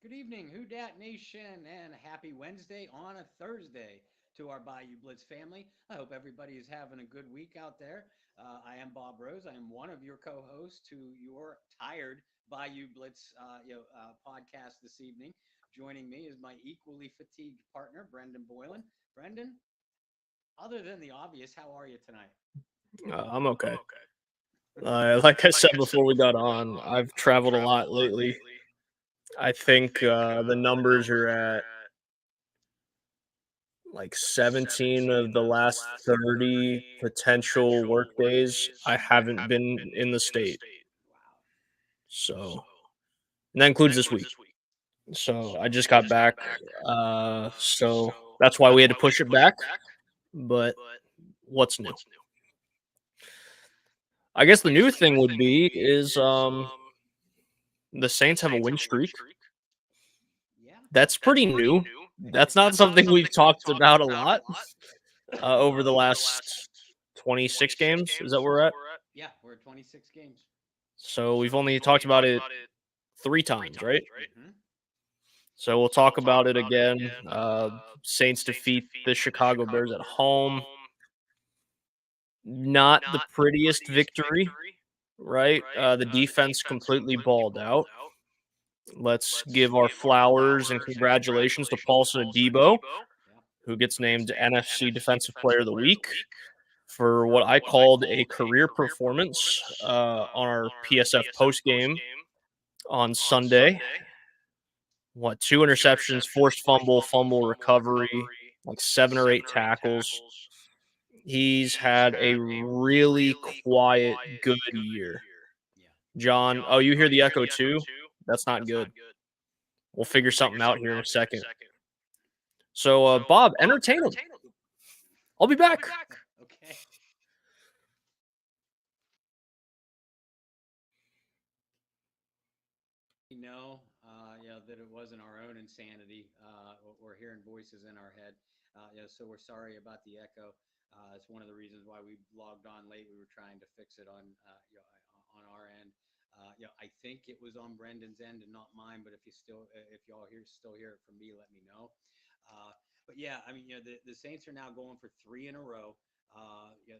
Good evening, Who Dat Nation, and happy Wednesday on a Thursday to our Bayou Blitz family. I hope everybody is having a good week out there. I am Bob Rose. I am one of your co-hosts to your tired Bayou Blitz podcast this evening. Joining me is my equally fatigued partner, Brendan Boylan. Brendan, other than the obvious, how are you tonight? I'm okay. Like I said before we got on, I've traveled a lot lately. I think the numbers are at like 17 of the last 30 potential work days. I haven't been in the state. Wow. So, and that includes this week. So I just got back. So that's why we had to push it back. But what's new? I guess the new thing would be is the Saints have a win streak. Yeah. That's pretty new. That's not something we've talked about a lot over the last 26 games. Is that where we're at? Yeah, we're at 26 games. So we've only talked about it 3 times, right? Hmm. So we'll talk about it again. Saints defeat the Chicago Bears at home. Not the prettiest victory, right? The defense completely balled out. Let's give our flowers and congratulations to Paulson Adebo, Yeah. who gets named NFC Defensive Player of the Week for what I called a career performance on our PSF post game on Sunday. What, 2 interceptions, forced fumble, fumble recovery, like 7 or 8 tackles. He's had a really quiet, good year. Yeah. John, oh, you hear the echo too? That's not good. We'll figure something out here in a second. So, Bob, entertain him. I'll be back. Okay. We know, that it wasn't our own insanity. We're hearing voices in our head. So we're sorry about the echo. It's one of the reasons why we logged on late. We were trying to fix it on our end. I think it was on Brendan's end and not mine. But if y'all still hear it from me, let me know. But yeah, I mean, the Saints are now going for three in a row.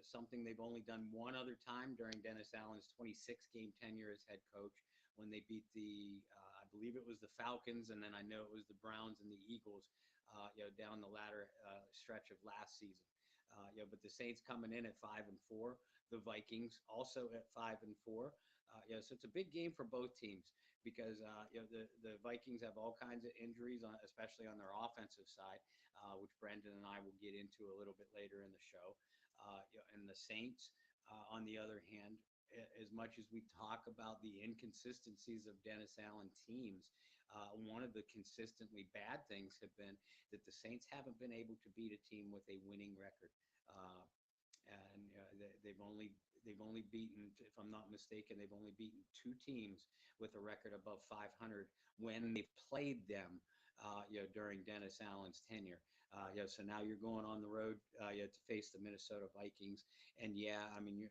Something they've only done one other time during Dennis Allen's 26 game tenure as head coach when they beat I believe it was the Falcons, and then I know it was the Browns and the Eagles, down the latter stretch of last season. But the Saints coming in at 5-4, the Vikings also at 5-4. So it's a big game for both teams because the Vikings have all kinds of injuries, especially on their offensive side, which Brendan and I will get into a little bit later in the show. And the Saints, on the other hand, as much as we talk about the inconsistencies of Dennis Allen teams, one of the consistently bad things have been that the Saints haven't been able to beat a team with a winning record. Uh, and they've only beaten, if I'm not mistaken, they've only beaten two teams with a record above 500 when they've played them, during Dennis Allen's tenure. So now you're going on the road, to face the Minnesota Vikings, and yeah, I mean,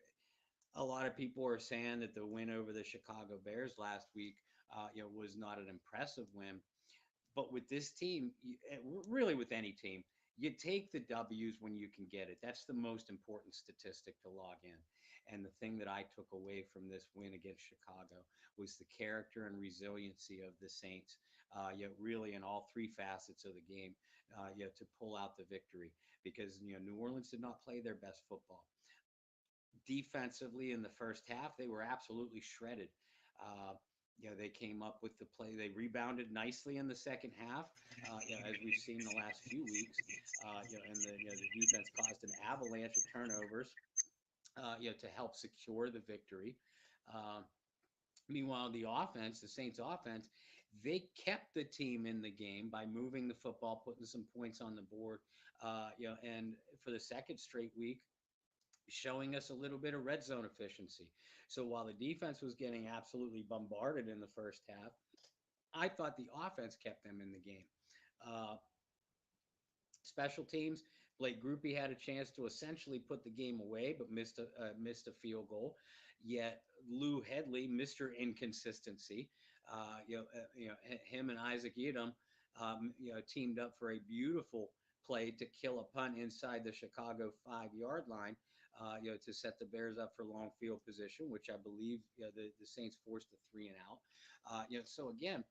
a lot of people are saying that the win over the Chicago Bears last week, was not an impressive win. But with this team, really with any team, you take the W's when you can get it. That's the most important statistic to log in. And the thing that I took away from this win against Chicago was the character and resiliency of the Saints, really in all three facets of the game, to pull out the victory. Because New Orleans did not play their best football defensively in the first half. They were absolutely shredded. Uh, they came up with the play. They rebounded nicely in the second half, as we've seen the last few weeks. And the defense caused an avalanche of turnovers, to help secure the victory. Uh, Meanwhile, the Saints' offense, they kept the team in the game by moving the football, putting some points on the board. And for the second straight week, showing us a little bit of red zone efficiency. So while the defense was getting absolutely bombarded in the first half, I thought the offense kept them in the game. Uh, Special teams, Blake Groupie had a chance to essentially put the game away, but missed a field goal. Yet Lou Headley, Mr. Inconsistency, Him and Isaac Edom, teamed up for a beautiful play to kill a punt inside the Chicago 5 yard line, to set the Bears up for long field position, which I believe the Saints forced a 3 and out. So again,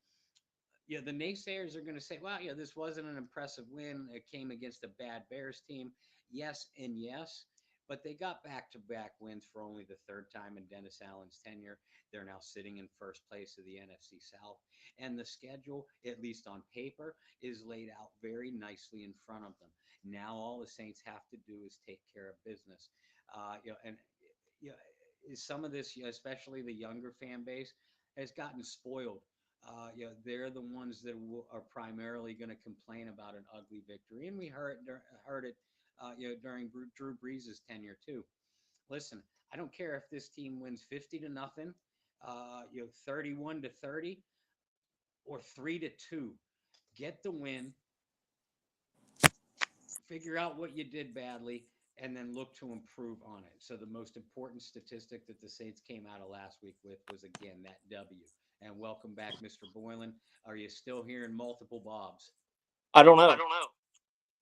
the naysayers are going to say, well, this wasn't an impressive win. It came against a bad Bears team. Yes and yes, but they got back-to-back wins for only the third time in Dennis Allen's tenure. They're now sitting in first place of the NFC South. And the schedule, at least on paper, is laid out very nicely in front of them. Now all the Saints have to do is take care of business. And you know, some of this, especially the younger fan base, has gotten spoiled. They're the ones that are primarily going to complain about an ugly victory, and we heard it, during Drew Brees' tenure too. Listen, I don't care if this team wins 50-0, 31-30, or 3-2. Get the win, figure out what you did badly, and then look to improve on it. So the most important statistic that the Saints came out of last week with was, again, that W. And welcome back, Mr. Boylan. Are you still hearing multiple Bobs? I don't know.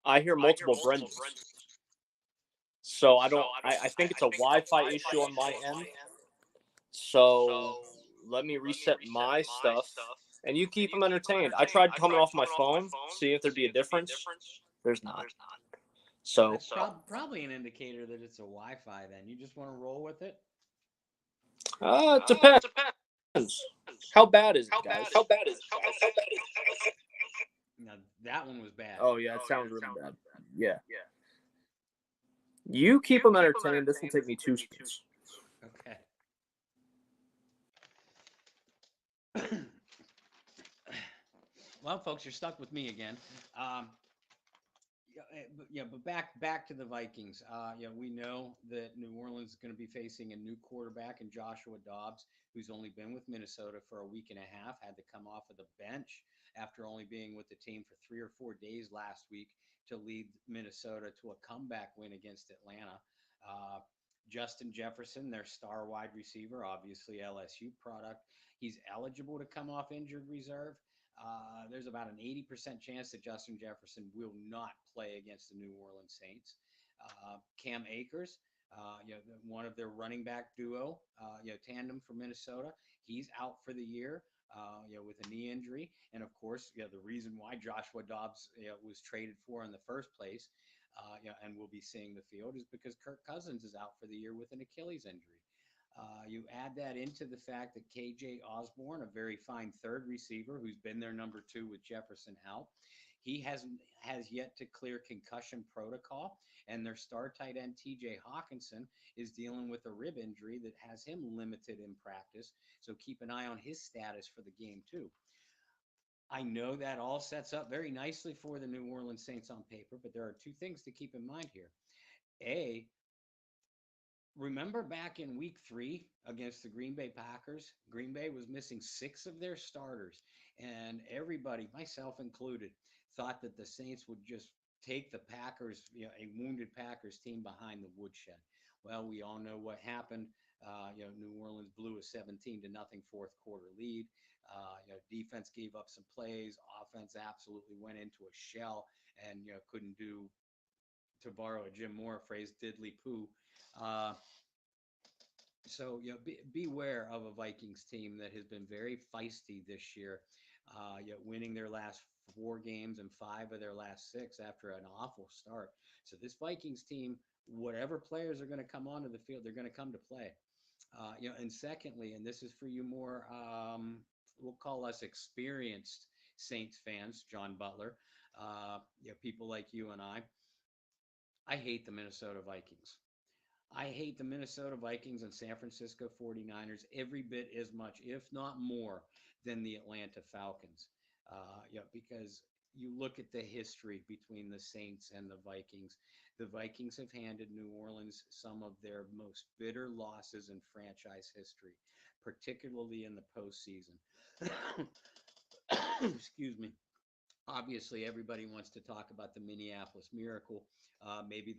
I hear multiple Brendans. So I think it's a Wi-Fi issue on my end. So let me reset my stuff. And you keep them entertained. I tried coming off my phone, seeing if there'd be a difference. There's not. So that's probably an indicator that it's a Wi-Fi. Then you just want to roll with it. It depends. How bad is it, guys? How bad is it? Now that one was bad. Oh yeah, it sounds really bad. Yeah. You keep them entertained. This will take me 2 seconds. Okay. Well, folks, you're stuck with me again. But back to the Vikings. We know that New Orleans is going to be facing a new quarterback in Joshua Dobbs, who's only been with Minnesota for a week and a half, had to come off of the bench after only being with the team for 3 or 4 days last week to lead Minnesota to a comeback win against Atlanta. Justin Jefferson, their star wide receiver, obviously LSU product. He's eligible to come off injured reserve. There's about an 80% chance that Justin Jefferson will not play against the New Orleans Saints. Cam Akers, one of their running back duo, tandem for Minnesota, he's out for the year, with a knee injury. And of course, the reason why Joshua Dobbs was traded for in the first place, and will be seeing the field is because Kirk Cousins is out for the year with an Achilles injury. You add that into the fact that KJ Osborne, a very fine third receiver who's been their number 2 with Jefferson out, he has yet to clear concussion protocol, and their star tight end TJ Hawkinson is dealing with a rib injury that has him limited in practice. So keep an eye on his status for the game too. I know that all sets up very nicely for the New Orleans Saints on paper, but there are 2 things to keep in mind here. A, remember back in week 3 against the Green Bay Packers, Green Bay was missing 6 of their starters, and everybody, myself included, thought that the Saints would just take the Packers, a wounded Packers team behind the woodshed. Well, we all know what happened. New Orleans blew a 17-0 fourth quarter lead. Defense gave up some plays. Offense absolutely went into a shell and couldn't do, to borrow a Jim Moore phrase, diddly poo. So beware of a Vikings team that has been very feisty this year, winning their last 4 games and 5 of their last 6 after an awful start. So this Vikings team, whatever players are going to come onto the field, they're going to come to play. And secondly, and this is for you more, we'll call us experienced Saints fans, John Butler, people like you and I hate the Minnesota Vikings. I hate the Minnesota Vikings and San Francisco 49ers every bit as much, if not more, than the Atlanta Falcons. Because you look at the history between the Saints and the Vikings. The Vikings have handed New Orleans some of their most bitter losses in franchise history, particularly in the postseason. Excuse me. Obviously, everybody wants to talk about the Minneapolis Miracle, maybe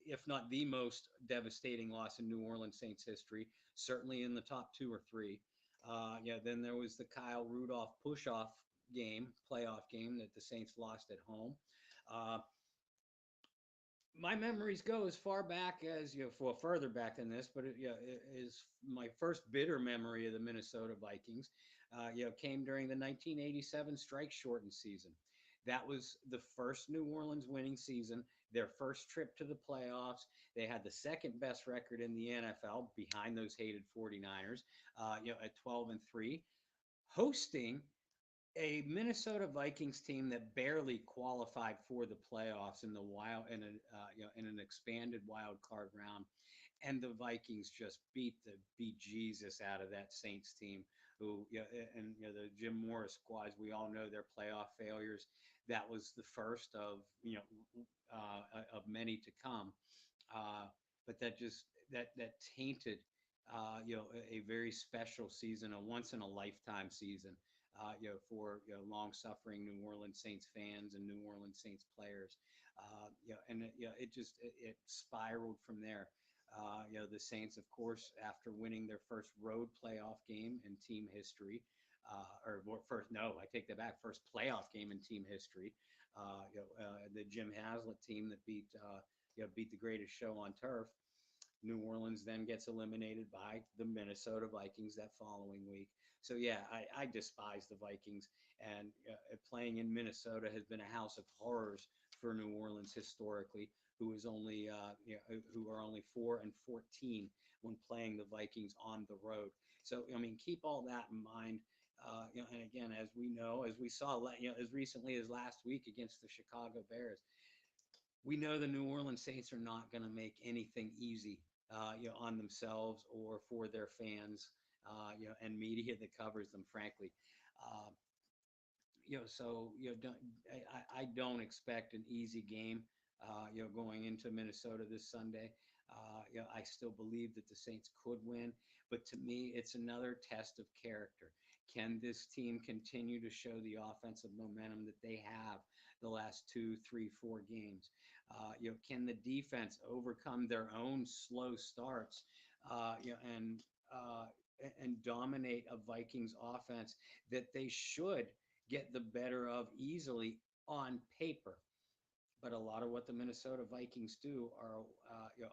if not the most devastating loss in New Orleans Saints history, certainly in the top 2 or 3. Then there was the Kyle Rudolph push-off playoff game that the Saints lost at home. Uh, my memories go as far back as further back than this, but it is my first bitter memory of the Minnesota Vikings. Came during the 1987 strike shortened season. That was the first New Orleans winning season, their first trip to the playoffs. They had the second best record in the NFL behind those hated 49ers, at 12-3, hosting a Minnesota Vikings team that barely qualified for the playoffs in the wild in in an expanded wild card round, and the Vikings just beat Jesus out of that Saints team. Who and the Jim Morris squads, we all know their playoff failures. That was the first of many to come. But that tainted a very special season, a once in a lifetime season, for long-suffering New Orleans Saints fans and New Orleans Saints players. It spiraled from there. The Saints, of course, after winning their first road playoff game in team history, first, no, I take that back, first playoff game in team history. The Jim Haslett team that beat the greatest show on turf. New Orleans then gets eliminated by the Minnesota Vikings that following week. So yeah, I despise the Vikings, and playing in Minnesota has been a house of horrors for New Orleans historically, who are only 4-14 when playing the Vikings on the road. So I mean, keep all that in mind. And again, as we know, as we saw, as recently as last week against the Chicago Bears, we know the New Orleans Saints are not going to make anything easy, on themselves or for their fans, and media that covers them. Frankly, uh, so I don't expect an easy game, going into Minnesota this Sunday. I still believe that the Saints could win, but to me, it's another test of character. Can this team continue to show the offensive momentum that they have the last 2, 3, 4 games? Can the defense overcome their own slow starts, uh, you know, and uh, and dominate a Vikings offense that they should get the better of easily on paper? But a lot of what the Minnesota Vikings do are,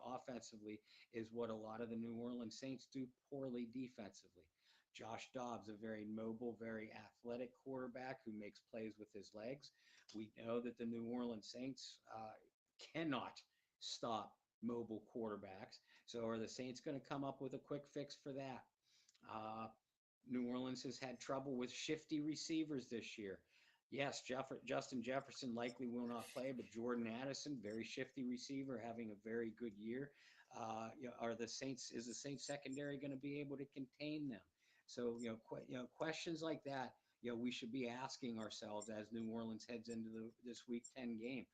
offensively, is what a lot of the New Orleans Saints do poorly defensively. Josh Dobbs, a very mobile, very athletic quarterback who makes plays with his legs. We know that the New Orleans Saints cannot stop mobile quarterbacks. So are the Saints going to come up with a quick fix for that? Uh, New Orleans has had trouble with shifty receivers this year. Yes, Justin Jefferson likely will not play, but Jordan Addison, very shifty receiver, having a very good year. Is the Saints secondary going to be able to contain them? So questions like that, we should be asking ourselves as New Orleans heads into this Week 10 game.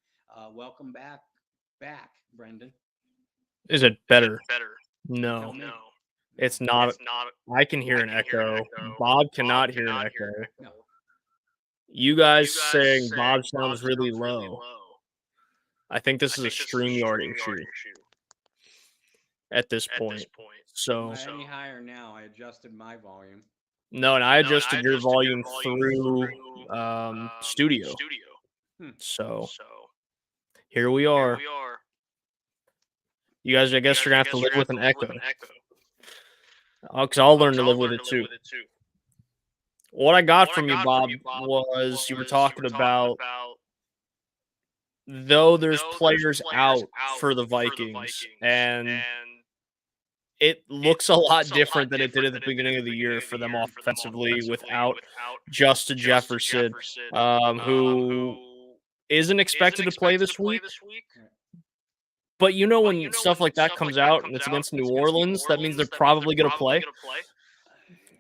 Welcome back, Brendan. Is it better? No, Tell me. No. it's not. I can hear an echo. Bob cannot hear an echo. No. You guys saying Bob sounds really low. I think this is a StreamYard issue at this point. So Any higher now? I adjusted my volume. no, and I adjusted your volume through Studio. So here we are. You guys, I guess you're gonna have to live with an echo. Because I'll learn to live with it too. What I got from you, Bob, was you were talking about, though there's players out for the Vikings, and it looks a lot different than it did at the beginning of the year for them offensively without Justin Jefferson, who isn't expected to play this week. But when stuff like that comes out and it's against New Orleans, that means they're probably going to play.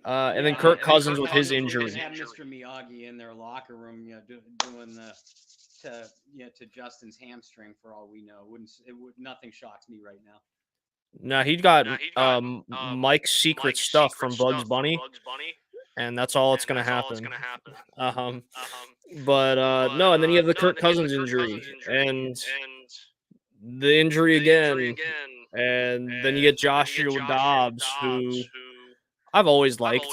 And then Kirk Cousins with his injury. They have Mr. Miyagi in their locker room, doing to Justin's hamstring for all we know. Nothing shocks me right now. No, he got Mike's secret stuff from Bugs Bunny, and that's all that's going to happen. No, and then you have the Kirk Cousins injury, and the injury again, and then you get Joshua Dobbs, who I've always liked.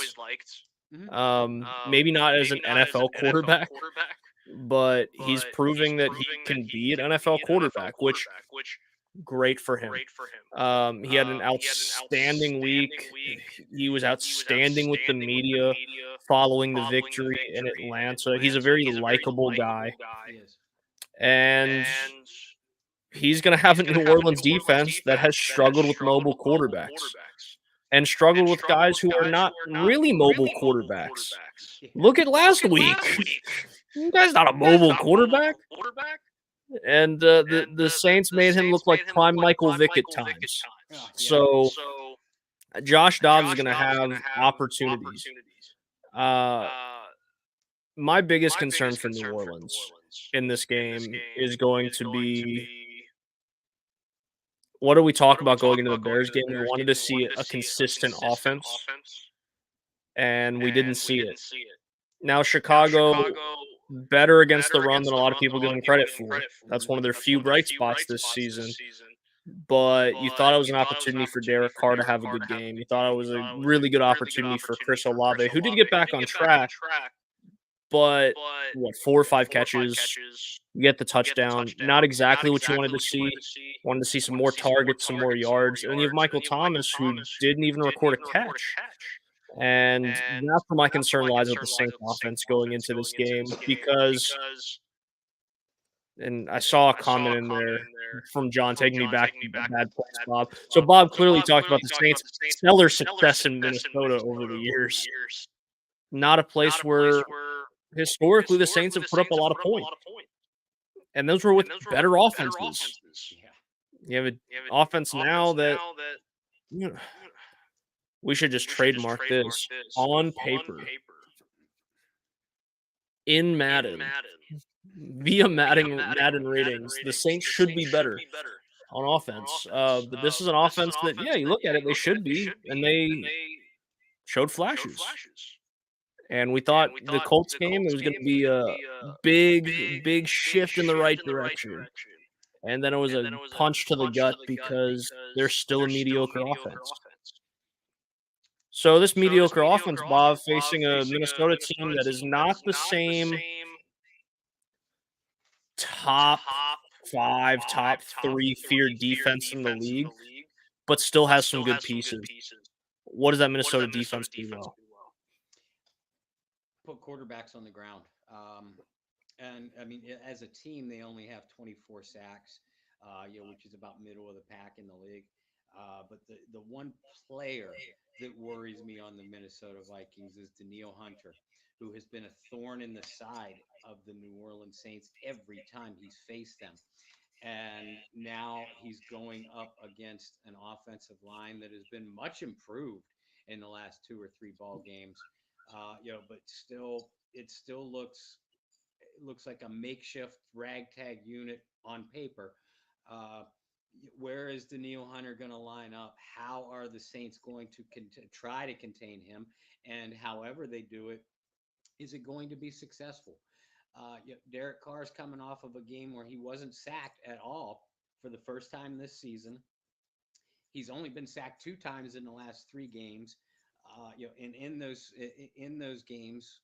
Hmm. Maybe not as an NFL quarterback, but he's proving that he can be an NFL quarterback, which great for him. He had an outstanding week. He was outstanding with the media following the victory in Atlanta. He's a very likable guy, He is. and he's going to have a New Orleans defense that has struggled with mobile quarterbacks and struggled with guys who are not really mobile quarterbacks. Yeah. Look at last week. You guy's not a mobile quarterback. And the Saints made him look like prime Michael Vick at times. Oh, yeah. So Josh Dobbs is going to have opportunities. Uh, my biggest concern for New Orleans in this game is going to be, what do we talk about going into the Bears game? We wanted to see a consistent offense, and we didn't see it. Now, Chicago, better against the run than a lot of people give them credit for. That's one of their few bright spots this season. But you thought it was an opportunity for Derek Carr to have a good game. You thought it was a really good opportunity for Chris Olave, who did get back on track, but what, 4 or 5 catches, you get the touchdown. Not exactly what you wanted to see. Wanted to see some more targets, some more yards. And then you have Michael Thomas, who didn't even record a catch. And that's where my concern lies with the Saints offense going into this game, because, and I saw a comment in there from John taking me back to a bad place, Bob. So Bob clearly talked about the Saints' stellar success in Minnesota over the years. Not a place where historically the Saints have put up a lot of points. And those were with better offenses. Yeah. You have an offense now that, you know, we should just trademark this on paper in Madden via Madden ratings. The Saints should be better on offense. But this is an offense that, yeah, you look at it, they should be, and they showed flashes. And we thought the Colts game, it was going to be a big shift in the right direction. And then it was a punch to the gut because they're still a mediocre offense. So this mediocre offense, Bob, facing a Minnesota team that is not the same top 5, top 3 feared defense in the league, but still has some good pieces. What does that Minnesota defense do well? Put quarterbacks on the ground. And I mean, as a team, they only have 24 sacks, which is about middle of the pack in the league. But the one player that worries me on the Minnesota Vikings is Daniil Hunter, who has been a thorn in the side of the New Orleans Saints every time he's faced them. And now he's going up against an offensive line that has been much improved in the last 2 or 3 ball games. But still, it looks like a makeshift ragtag unit on paper. Uh, where is Daniil Hunter going to line up? How are the Saints going to try to contain him? And however they do it, is it going to be successful? Derek Carr is coming off of a game where he wasn't sacked at all for the first time this season. He's only been sacked 2 times in the last 3 games. And in those games,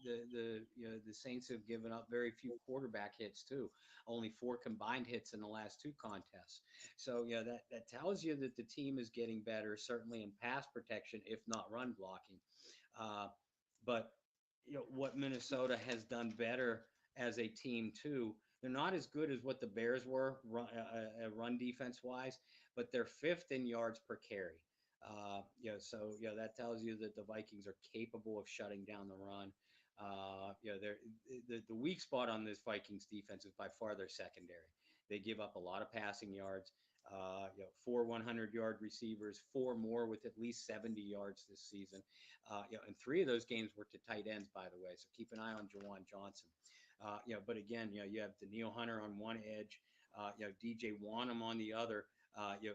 the Saints have given up very few quarterback hits too. Only 4 combined hits in the last 2 contests. So that tells you that the team is getting better, certainly in pass protection, if not run blocking. Uh, but what Minnesota has done better as a team too. They're not as good as what the Bears were run defense wise, but they're fifth in yards per carry. That tells you that the Vikings are capable of shutting down the run. They're the weak spot on this Vikings defense is by far their secondary. They give up a lot of passing yards. 4 100-yard receivers, 4 more with at least 70 yards this season. And 3 of those games were to tight ends, by the way. So keep an eye on Jawan Johnson. But again, you have Daniil Hunter on one edge, DJ Wanham on the other,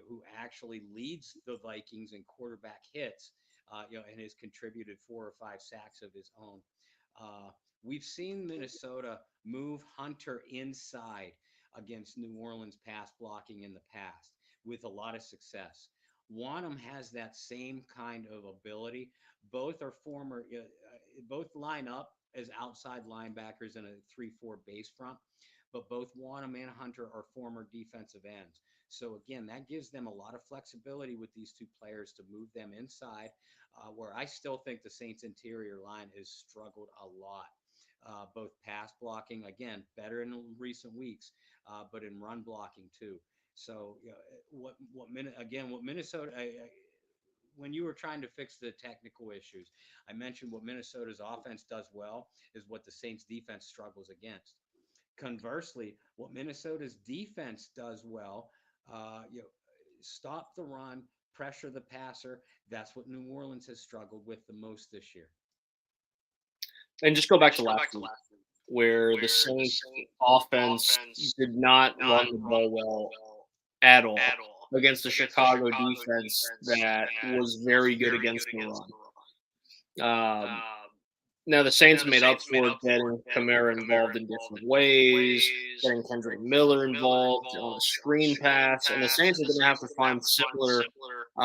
who actually leads the Vikings in quarterback hits, and has contributed 4 or 5 sacks of his own. We've seen Minnesota move Hunter inside against New Orleans pass blocking in the past with a lot of success. Wanham has that same kind of ability. Both are both line up as outside linebackers in a 3-4 base front, but both Wanham and Hunter are former defensive ends. So again, that gives them a lot of flexibility with these two players to move them inside, where I still think the Saints interior line has struggled a lot. Both pass blocking, again, better in recent weeks, but in run blocking too. So what Minnesota when you were trying to fix the technical issues, I mentioned what Minnesota's offense does well is what the Saints defense struggles against. Conversely, what Minnesota's defense does well, stop the run, pressure the passer. That's what New Orleans has struggled with the most this year. And just go back to last week, where the Saints offense did not run the ball well at all against the Chicago defense that was very good against the run. Now, the Saints made up for it, getting Kamara involved in different ways, getting Kendrick Miller involved on a screen pass, and the Saints are going to have to find similar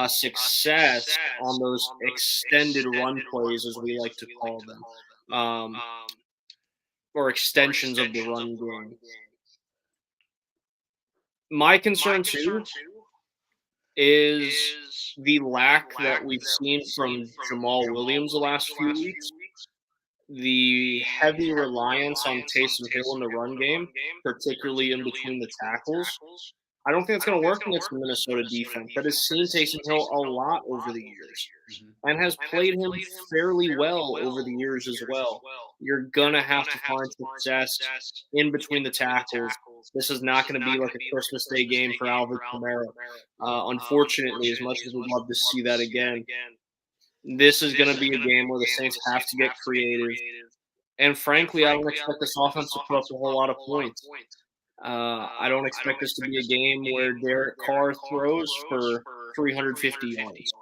success on those extended run plays, as we like to call them, or extensions of the run game. My concern, too, is the lack that we've seen from Jamal Williams the last few weeks. The heavy reliance on Taysom Hill in the run game, particularly in between the tackles. I don't think it's going to work against the Minnesota defense that has seen Taysom Hill a lot over the years and has played him fairly well over the years as well. You're going to have to find success in between the tackles. This is not going to be like a Christmas Day game for Alvin Kamara. Unfortunately, as much as we'd love to see that again, this is going to be a game where the Saints have to get creative. And frankly, I don't expect this offense to put up a whole lot of points. I don't expect this to be a game where Derek Carr throws for 350 yards.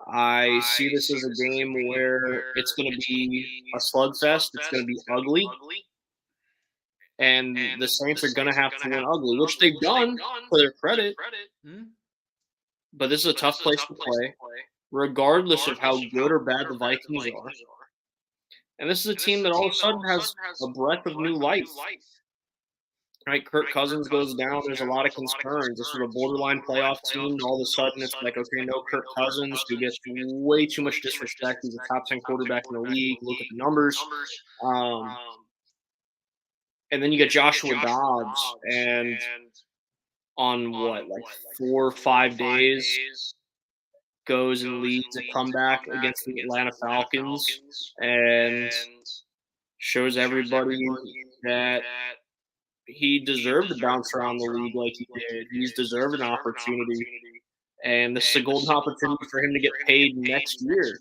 I see this as a game where it's going to be a slugfest. It's going to be ugly. And the Saints are going to have to win ugly, which they've done, for their credit. But this is a tough place to play, regardless of how good or bad the Vikings are. And this is a team that all of a sudden has a breath of new life. Right, Kirk Cousins goes down. There's a lot of concerns. This was a borderline playoff team. All of a sudden, it's like, okay, no Kirk Cousins, who gets way too much disrespect. He's a top 10 quarterback in the league. Look at the numbers. And then you get Joshua Dobbs, and on what, like 4 or 5 days, goes and leads a comeback against the Atlanta Falcons and shows everybody that he deserved to bounce around the league like he did. He's deserved an opportunity. And this is a golden opportunity for him to get paid next year.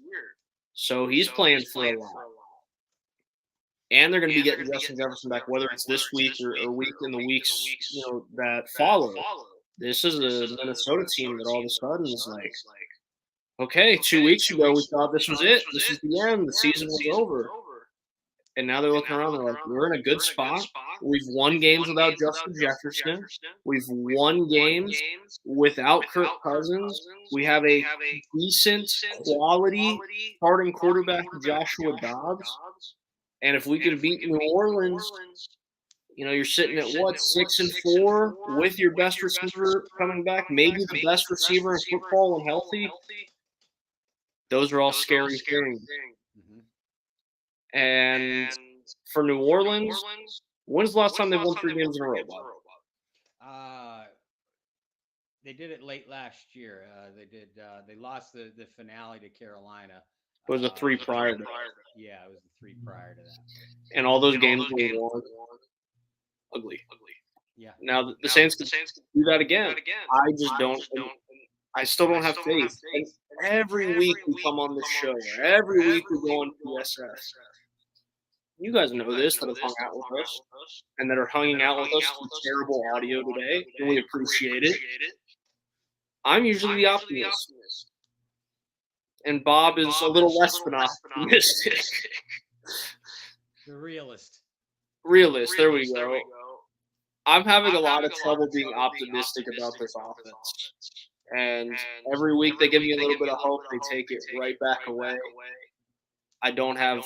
So he's playing for a lot. And they're going to be getting Justin Jefferson back, whether it's this week or in the weeks that follow. This is a Minnesota team that all of a sudden is like, okay, 2 weeks ago we thought this was it. This is the end. The season was over. And now they're looking around. They're like, we're in a good spot. We've won games without Justin Jefferson. We've won games without Kirk Cousins. We have a decent quality starting quarterback, Joshua Dobbs. And if we can beat New Orleans, you're sitting at what, 6-4 with your best receiver coming back, maybe the best receiver in football and healthy. Those are all scary things. And for New Orleans, when's the last time they won 3 games in a row, Bob? They did it late last year. They lost the finale to Carolina. It was a 3 prior to that. Yeah, it was the 3 prior to that. And all those games were won. Ugly. Yeah. Now the Saints can do that again. I just don't. I still don't have faith. And every week we come on this show. Every week we go on PSF. You guys know this, that have hung out with us and that are hanging out with us with terrible audio today, and we appreciate it. I'm usually the optimist. And Bob is a little less than optimistic. The realist. There we go. I'm having a lot of trouble being optimistic about this offense. And every week they give me a little bit of hope. They take it right back away. I don't have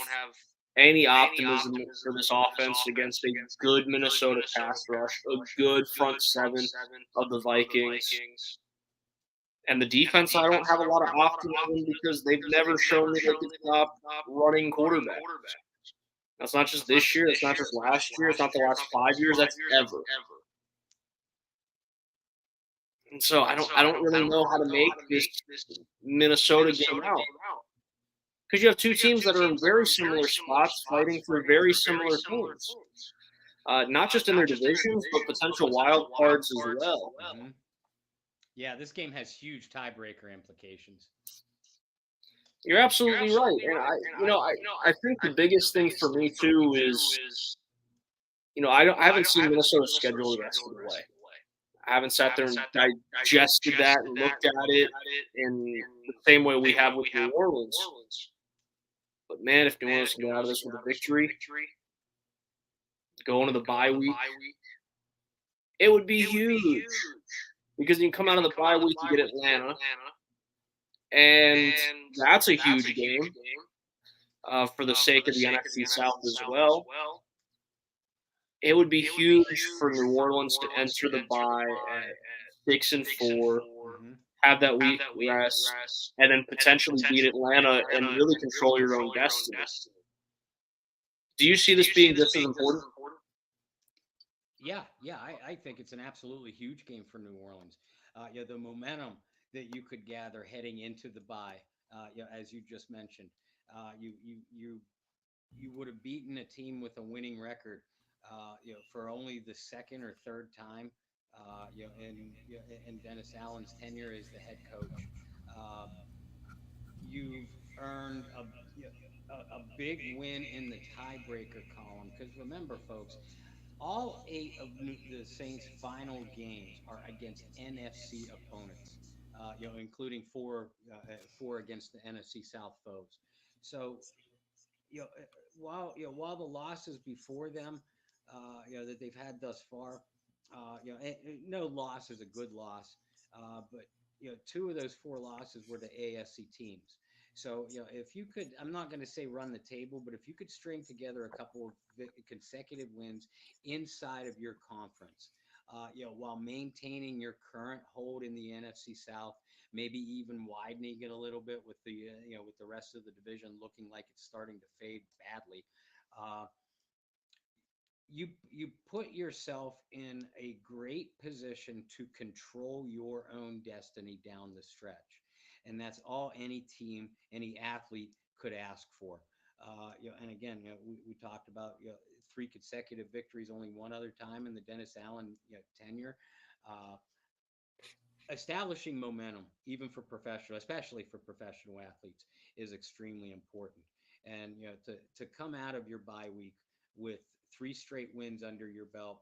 any optimism for this offense against a good Minnesota pass rush, a good front seven of the Vikings. And the defense, I don't have a lot of optimism because they've never shown me they can stop running quarterbacks. That's not just this year. It's not just last year. It's not the last 5 years. That's ever. And so I don't really know how to make this Minnesota game out. Because you have two teams that are in very similar spots fighting for very similar things. Not just in their divisions, but potential wild cards as well. Mm-hmm. Yeah, this game has huge tiebreaker implications. You're absolutely right. And I think the biggest thing for me too is, I haven't seen Minnesota's schedule the rest of the way. I haven't sat there and digested that and looked at it in the same way we have with New Orleans. But man, if New Orleans can get out of this with a victory, go into the bye week, it would be huge. Because you can come out of the bye week, you get Atlanta, and that's a huge game for the sake of the NFC South as well. It would be huge for New Orleans to enter the bye at 6-4, have that week rest, and then potentially beat Atlanta and really control your own destiny. Do you see this being just as important? Yeah, I think it's an absolutely huge game for New Orleans. The momentum that you could gather heading into the bye, as you just mentioned, you would have beaten a team with a winning record, for only the second or third time, in Dennis Allen's tenure as the head coach. You've earned a big win in the tiebreaker column because remember, folks, all 8 of the Saints' final games are against NFC opponents, including four against the NFC South foes. So, while the losses before them, that they've had thus far, no loss is a good loss, but 2 of those 4 losses were to AFC teams. So, if you could, I'm not going to say run the table, but if you could string together a couple of consecutive wins inside of your conference, while maintaining your current hold in the NFC South, maybe even widening it a little bit with with the rest of the division looking like it's starting to fade badly, you put yourself in a great position to control your own destiny down the stretch. And that's all any team, any athlete could ask for. And again, we talked about 3 consecutive victories, only one other time in the Dennis Allen tenure. Establishing momentum, even for professional, especially for professional athletes, is extremely important. And to come out of your bye week with 3 straight wins under your belt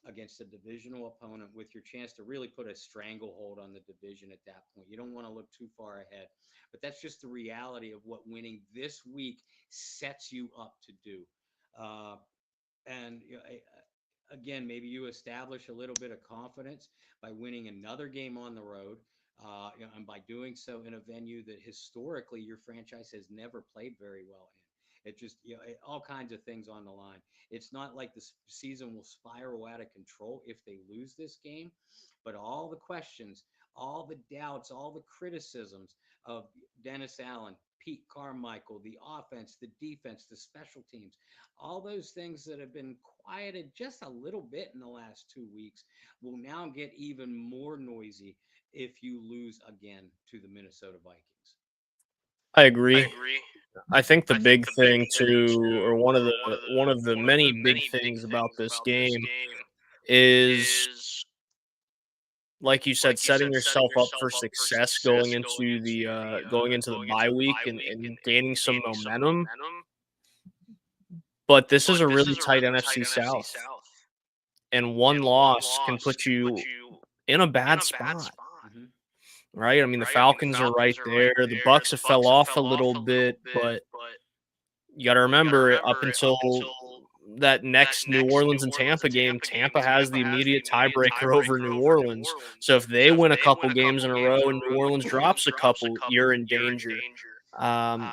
against a divisional opponent with your chance to really put a stranglehold on the division at that point. You don't want to look too far ahead, but that's just the reality of what winning this week sets you up to do. And again, maybe you establish a little bit of confidence by winning another game on the road, and by doing so in a venue that historically your franchise has never played very well in. It just, all kinds of things on the line. It's not like the season will spiral out of control if they lose this game, but all the questions, all the doubts, all the criticisms of Dennis Allen, Pete Carmichael, the offense, the defense, the special teams, all those things that have been quieted just a little bit in the last 2 weeks will now get even more noisy if you lose again to the Minnesota Vikings. I agree. I think the big thing too, or one of the many big things about this game is, like you said, setting yourself up for success going into the bye week and gaining some momentum. But this is a really tight NFC South, and one loss can put you in a bad spot. Mm-hmm. Right? I mean, the Falcons are right there. The Bucks have fell off a little bit, but you got to remember, up until that next New Orleans and Tampa game, Tampa has the immediate tiebreaker over New Orleans. So if they win a couple games in a row and New Orleans drops a couple, you're in danger. Um,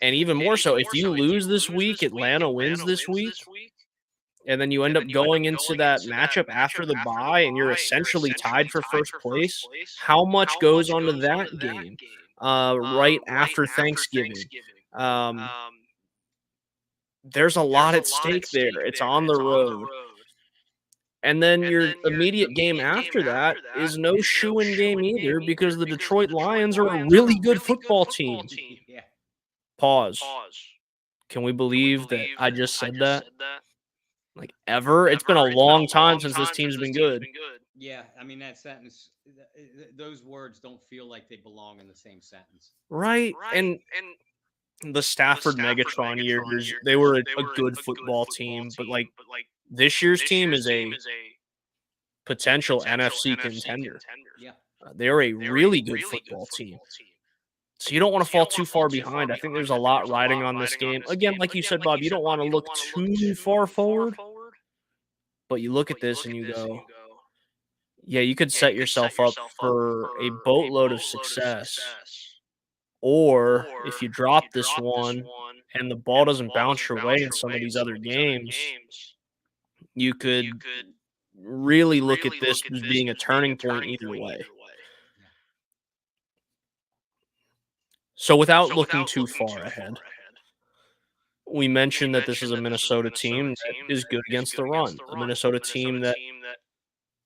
and even more so, if you lose this week, Atlanta wins this week, and then you end up going into that matchup after the bye, and you're essentially tied for first place. How much goes onto that game right after Thanksgiving? Um, there's a lot at stake there. It's on the road. And then your immediate game after that is no shoe-in game either because the Detroit Lions are a really good football team. Yeah. Pause. Can we believe that I just said that? Like, ever? It's been a long time since this team's been good. Yeah, I mean that sentence, those words don't feel like they belong in the same sentence. Right? And the Stafford Megatron years, they were a good football team, but, like, this year's team is a potential NFC contender. Yeah. They're a really good football team. So you don't want to fall too far behind. I think there's a lot riding on this game. Again, like you said, Bob, you don't want to look too far forward, but you look at this and you go, yeah, you could set yourself up for a boatload of success. Or if you drop this one and the ball doesn't bounce your way in some of these other games, you could really look at this as being a turning point either way. Yeah. So without looking too far ahead, we mentioned that this is a Minnesota team that is good against the run, a Minnesota team that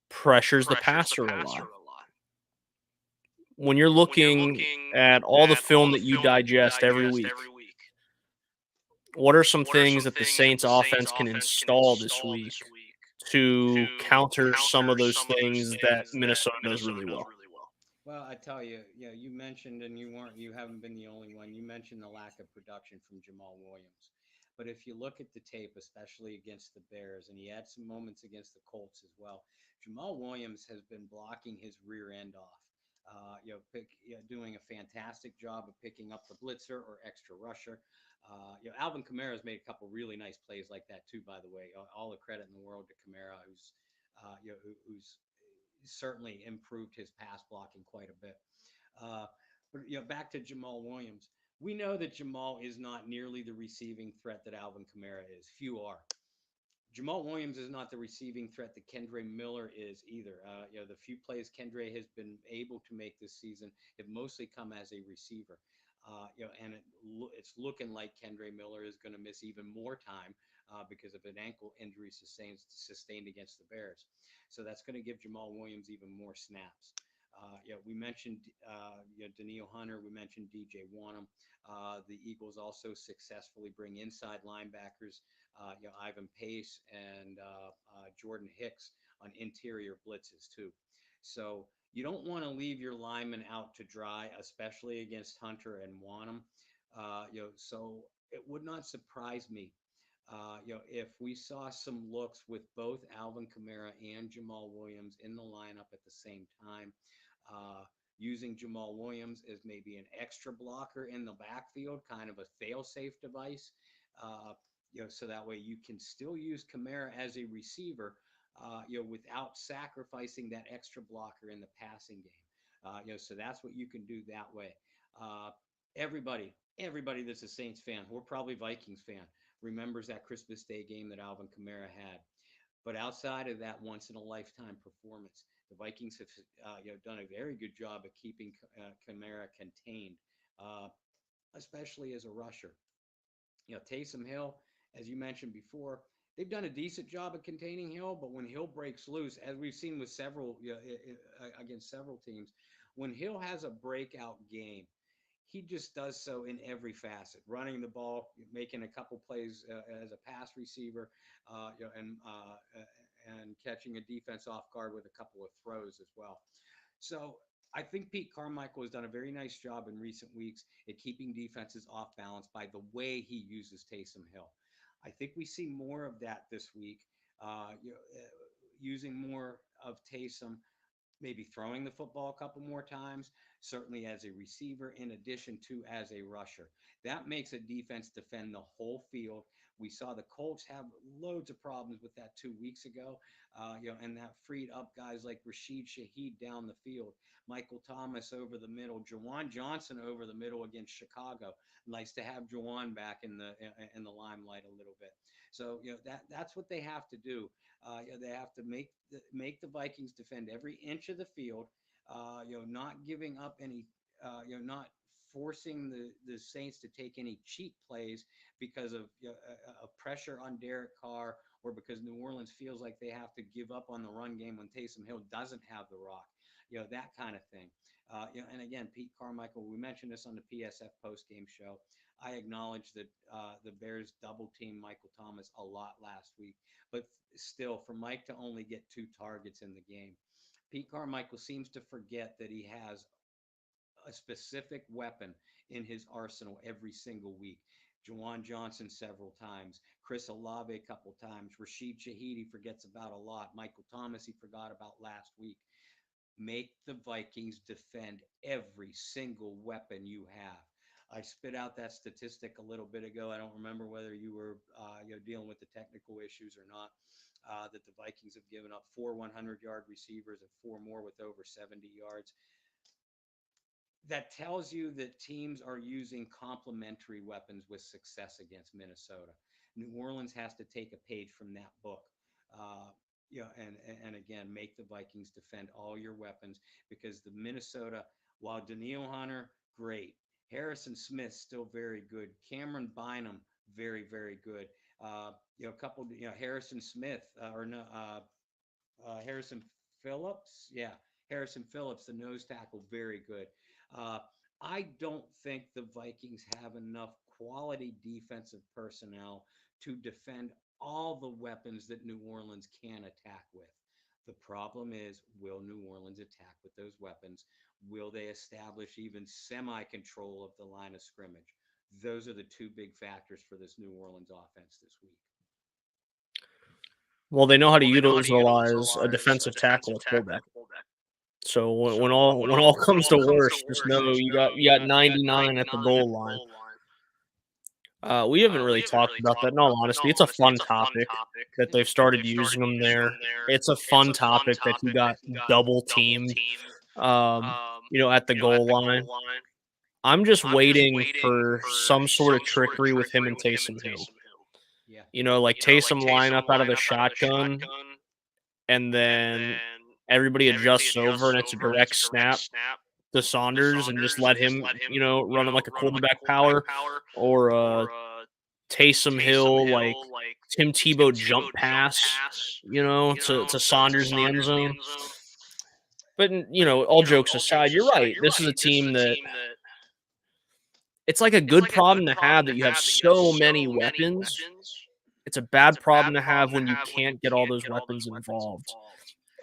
pressures the passer a lot. When you're looking at all the film that you digest every week, what are some things that the Saints offense can install this week to counter some of those things that Minnesota does really well? Well, I tell you, you mentioned, and you haven't been the only one. You mentioned the lack of production from Jamal Williams. But if you look at the tape, especially against the Bears, and he had some moments against the Colts as well, Jamal Williams has been blocking his rear end off. Doing a fantastic job of picking up the blitzer or extra rusher. Alvin Kamara has made a couple really nice plays like that too. By the way, all the credit in the world to Kamara, who's certainly improved his pass blocking quite a bit. Uh, but back to Jamal Williams, we know that Jamal is not nearly the receiving threat that Alvin Kamara is. Few are. Jamal Williams is not the receiving threat that Kendre Miller is either. The few plays Kendre has been able to make this season have mostly come as a receiver. And it's looking like Kendre Miller is going to miss even more time because of an ankle injury sustained against the Bears. So that's going to give Jamal Williams even more snaps. We mentioned Daniil Hunter. We mentioned DJ Wanham. The Eagles also successfully bring inside linebackers, Ivan Pace and Jordan Hicks on interior blitzes too. So you don't want to leave your linemen out to dry, especially against Hunter and Wanham. So it would not surprise me if we saw some looks with both Alvin Kamara and Jamal Williams in the lineup at the same time, using Jamal Williams as maybe an extra blocker in the backfield, kind of a fail-safe device, so that way you can still use Kamara as a receiver, without sacrificing that extra blocker in the passing game. So that's what you can do that way. Uh, everybody that's a Saints fan, or probably Vikings fan, remembers that Christmas Day game that Alvin Kamara had. But outside of that once in a lifetime performance, the Vikings have done a very good job of keeping Kamara contained, uh, especially as a rusher. Taysom Hill, as you mentioned before, they've done a decent job of containing Hill, but when Hill breaks loose, as we've seen with several against several teams, when Hill has a breakout game, he just does so in every facet, running the ball, making a couple plays as a pass receiver, and catching a defense off guard with a couple of throws as well. So I think Pete Carmichael has done a very nice job in recent weeks at keeping defenses off balance by the way he uses Taysom Hill. I think we see more of that this week, using more of Taysom maybe throwing the football a couple more times, certainly as a receiver, in addition to as a rusher. That makes a defense defend the whole field. We saw the Colts have loads of problems with that 2 weeks ago, and that freed up guys like Rashid Shaheed down the field, Michael Thomas over the middle, Jawan Johnson over the middle against Chicago. Nice to have Jawan back in the limelight a little bit. So that's what they have to do. They have to make the Vikings defend every inch of the field. Not giving up any. Not forcing the Saints to take any cheap plays because of a pressure on Derek Carr, or because New Orleans feels like they have to give up on the run game when Taysom Hill doesn't have the rock. That kind of thing. And again, Pete Carmichael, we mentioned this on the PSF post-game show. I acknowledge that the Bears double teamed Michael Thomas a lot last week, but still, for Mike to only get 2 targets in the game, Pete Carmichael seems to forget that he has a specific weapon in his arsenal every single week. Jawan Johnson several times, Chris Olave a couple times, Rashid Shaheed he forgets about a lot, Michael Thomas he forgot about last week. Make the Vikings defend every single weapon you have. I spit out that statistic a little bit ago. I don't remember whether you were dealing with the technical issues or not. That the Vikings have given up 4 100-yard receivers and 4 more with over 70 yards. That tells you that teams are using complementary weapons with success against Minnesota. New Orleans has to take a page from that book. And again, make the Vikings defend all your weapons, because the Minnesota, while Danielle Hunter, great. Harrison Smith, still very good. Cameron Bynum, very, very good. Harrison Smith, Harrison Phillips. Yeah, Harrison Phillips, the nose tackle, very good. I don't think the Vikings have enough quality defensive personnel to defend all the weapons that New Orleans can attack with. The problem is, will New Orleans attack with those weapons? Will they establish even semi-control of the line of scrimmage? Those are the 2 big factors for this New Orleans offense this week. Well, they know how to utilize a defensive tackle at fullback. So when all comes to worst, just know you got 99 at the goal line. We haven't really talked about that. In all honesty, it's a fun topic that they've started using them there. It's a fun topic that he got double teamed, at the goal line. I'm just waiting for some sort of trickery with him and Taysom Hill. Yeah. Like Taysom line up out of the shotgun, and then everybody adjusts over, and it's a direct snap to Saunders, and just let him, run it like a quarterback power, or Taysom Hill, like Tim Tebow jump pass, to Saunders in the end zone. But, all jokes aside, you're right. This is a team that it's like a good problem to have that you have so many weapons. It's a bad problem to have when you can't get all those weapons involved.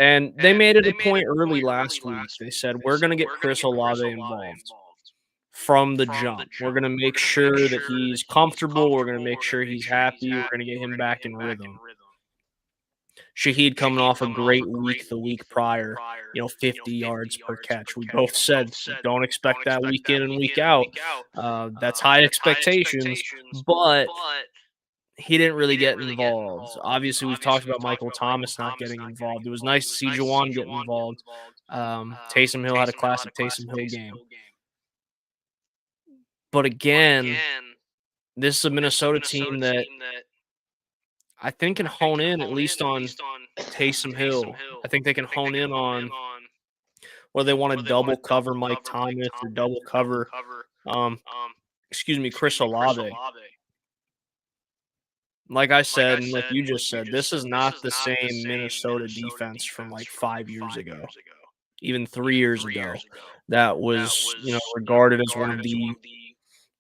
And they made it a point early last week. They said, we're going to get Chris Olave involved from the jump. We're going to make sure that he's comfortable. We're going to make sure he's happy. We're going to get him back in rhythm. Shaheed coming off a great week the week prior, 50 yards per catch. We both said, don't expect that week in and week out. That's high expectations, but he didn't really get involved. Obviously, we've talked about Michael Thomas not getting involved. It was nice to see Jawan get involved. Taysom Hill had a classic Taysom Hill game. But again, this is a Minnesota team that I think can hone in at least on Taysom Hill. I think they can hone in on whether they want to double cover Mike Thomas or double cover, Chris Olave. Like I said, and like you just said, this is not the same Minnesota defense from like 5 years ago, even 3 years ago. That was, regarded as one of the,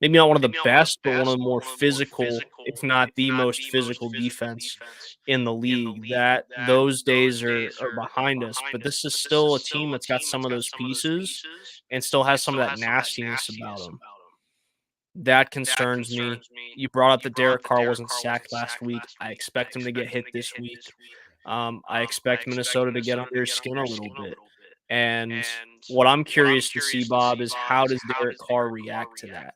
maybe not one of the best, but one of the more physical, if not the most physical defense in the league. That those days are behind us, but this is still a team that's got some of those pieces and still has some of that nastiness about them. That concerns me. You brought up that Derek Carr wasn't sacked last week. I expect him to get hit this week. I expect Minnesota to get under his skin a little bit. And what I'm curious to see, Bob, is how does Derek Carr react to that?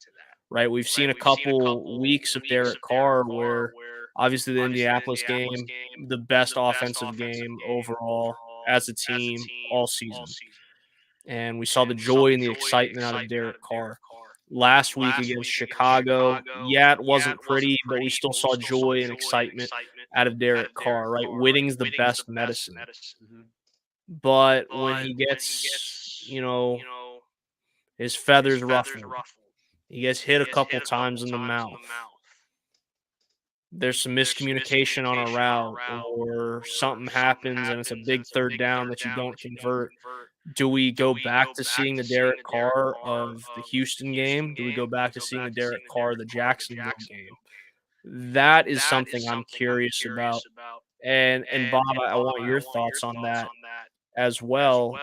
Right? We've seen a couple weeks of Derek Carr where obviously the Indianapolis game, the best offensive game overall as a team all season. And we saw the joy and the excitement out of Derek Carr. Last week against Chicago, yeah, it wasn't pretty, but we still saw joy and excitement out of Derek Carr, right? Winnings's the best medicine. Hmm. But when he gets, his feathers ruffled, he gets hit a couple times in the mouth, there's some miscommunication on a route, or something happens and it's a big third down that you don't convert. Do we go back to seeing the Derek Carr of the Houston game? Do we go back to seeing the Derek Carr of the Jacksonville game? That is something I'm curious about. And Bob, I want your thoughts on that as well.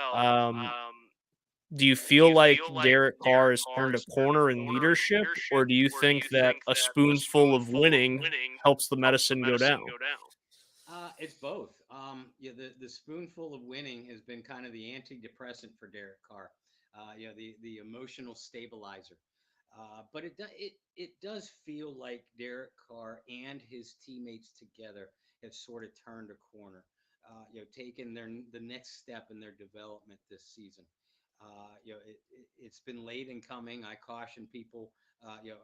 Do you feel like Derek Carr has turned a corner in leadership, or do you think that a spoonful of winning helps the medicine go down? It's both. Yeah, the spoonful of winning has been kind of the antidepressant for Derek Carr. The emotional stabilizer. But it does feel like Derek Carr and his teammates together have sort of turned a corner. Taken the next step in their development this season. It's been late in coming. I caution people,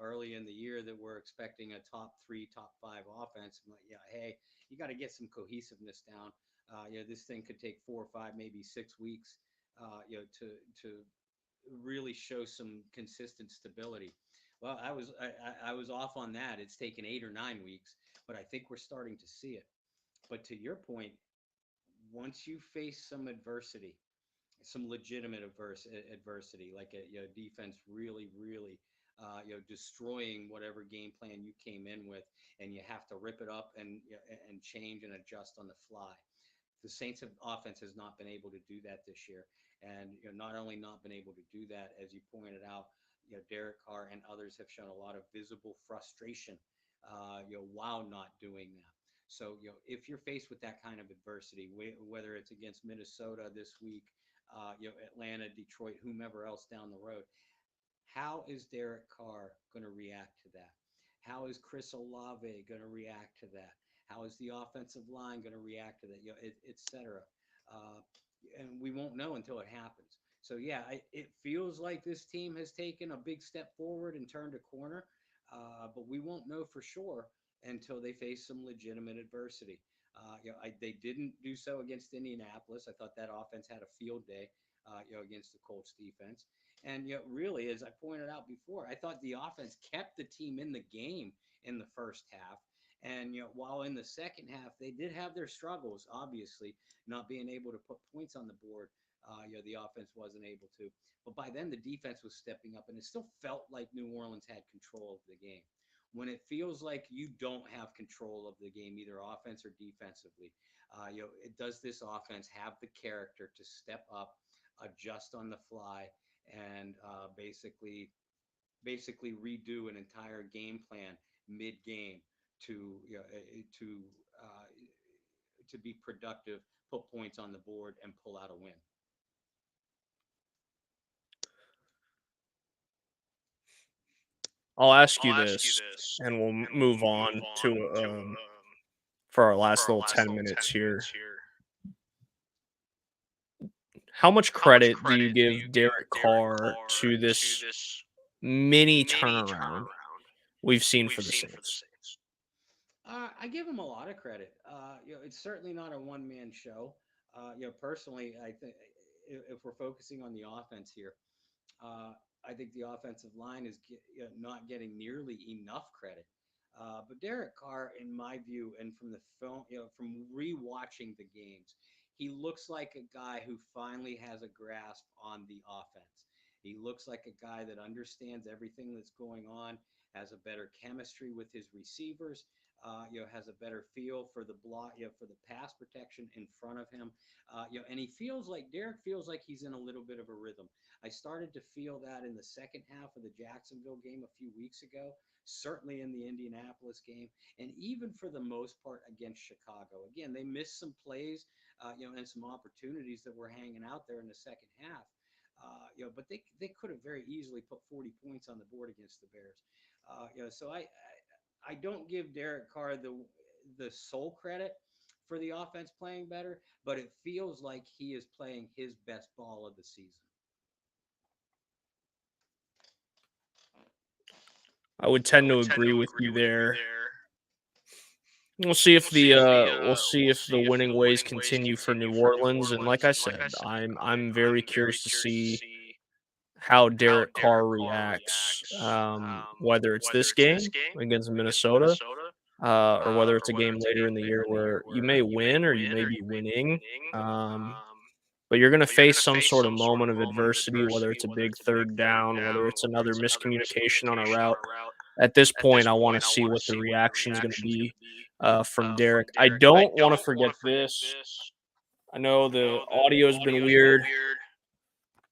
early in the year that we're expecting a top three, top five offense. I'm like, yeah, hey, you got to get some cohesiveness down. This thing could take 4 or 5, maybe 6 weeks, to really show some consistent stability. Well, I was off on that. It's taken 8 or 9 weeks, but I think we're starting to see it. But to your point, once you face some adversity, some legitimate adversity, like defense really destroying whatever game plan you came in with, and you have to rip it up and change and adjust on the fly. The Saints have offense has not been able to do that this year, and not only not been able to do that, as you pointed out, Derek Carr and others have shown a lot of visible frustration, while not doing that. So if you're faced with that kind of adversity, whether it's against Minnesota this week, Atlanta, Detroit, whomever else down the road, how is Derek Carr going to react to that? How is Chris Olave going to react to that? How is the offensive line going to react to that? Et cetera. Uh, and we won't know until it happens. So yeah, it feels like this team has taken a big step forward and turned a corner, but we won't know for sure until they face some legitimate adversity. They didn't do so against Indianapolis. I thought that offense had a field day, against the Colts defense. And really, as I pointed out before, I thought the offense kept the team in the game in the first half. And while in the second half they did have their struggles, obviously not being able to put points on the board, the offense wasn't able to. But by then the defense was stepping up, and it still felt like New Orleans had control of the game. When it feels like you don't have control of the game, either offense or defensively, does this offense have the character to step up, adjust on the fly, and basically redo an entire game plan mid game to uh, to be productive, put points on the board, and pull out a win. I'll ask you this, and we'll move on to for our last little 10 minutes here. How much credit do you give Derek Carr to this mini turnaround we've seen for the Saints? I give him a lot of credit. It's certainly not a one man show. Personally, I think if we're focusing on the offense here, uh, I think the offensive line is not getting nearly enough credit. But Derek Carr, in my view, and from the film, from rewatching the games, he looks like a guy who finally has a grasp on the offense. He looks like a guy that understands everything that's going on, has a better chemistry with his receivers, has a better feel for the block, for the pass protection in front of him. And he feels like Derek feels like he's in a little bit of a rhythm. I started to feel that in the second half of the Jacksonville game a few weeks ago, certainly in the Indianapolis game, and even for the most part against Chicago. Again, they missed some plays, and some opportunities that were hanging out there in the second half. But they could have very easily put 40 points on the board against the Bears. So I don't give Derek Carr the sole credit for the offense playing better, but it feels like he is playing his best ball of the season. I would tend to agree with you there. We'll see if the winning ways continue for New Orleans, and like I said, I'm very curious to see how Derek Carr reacts, whether it's this game against Minnesota, or whether it's a game later in the year where you may win or you may be winning, but you're going to face some sort of moment of adversity, whether it's a big third down, whether it's another miscommunication on a route. At this point, I want to see what the reaction is going to be from Derek. I don't want to forget this. I know the audio has been weird,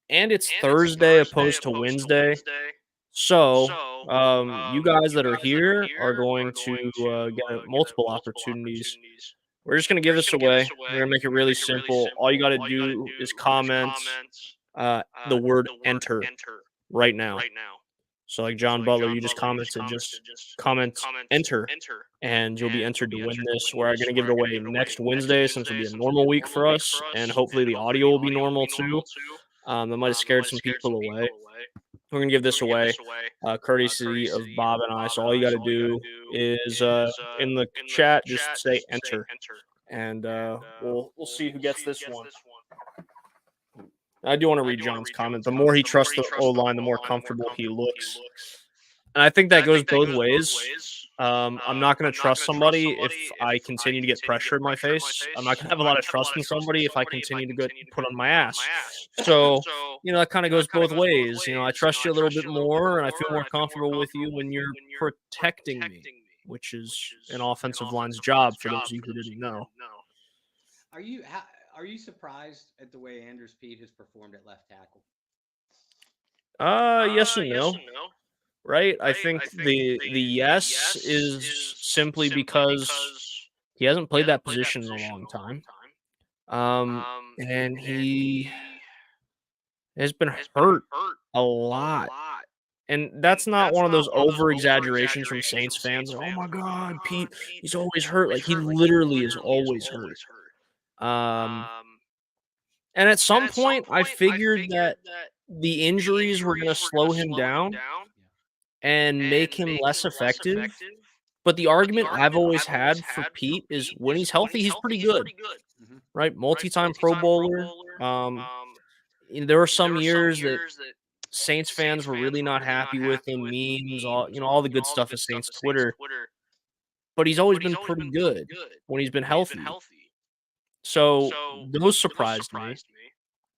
and it's Thursday opposed to Wednesday. So, you guys that are here are going to get multiple opportunities. We're just going to give this away. We're going to make it really simple. All you got to do is comment the word enter right now. So, like John Butler, you just commented, just comment enter, and you'll be entered to win this. We're going to give it away next Wednesday since it'll be a normal week for us, and hopefully the audio will be normal too. That might have scared some people away. We're going to give this away, courtesy of Bob and I. So all you got to do is in the chat, just say enter, and we'll see who gets this one. I do want to read John's comment. The more he trusts the O-line, the more comfortable he looks. And I think that goes both ways. I'm not going to trust somebody if I continue to get pressure in my face. I'm not going to have a lot of trust in somebody if I continue to get put on my ass. So, that kind of goes both ways. I trust you a little bit more, and I feel more comfortable with you when you're protecting me, which is an offensive line's job, for those of you who didn't know. Are you surprised at the way Andrews Pete has performed at left tackle? Yes and no. Right? I think the yes is simply because he hasn't played that position in a long time. And he has been hurt a lot. And that's not one of those over exaggerations from Saints fans. Oh my God, Pete, he's always hurt. Like, he literally is always hurt. And at some point, I figured that the injuries were going to slow him down and make him less effective. But the argument I've always had for Pete is when he's healthy, he's pretty good, right? Multi-time Pro Bowler. There were some years that Saints fans were really not happy with him, memes, all the good stuff of Saints Twitter. But he's always been pretty good when he's been healthy. So those surprised me.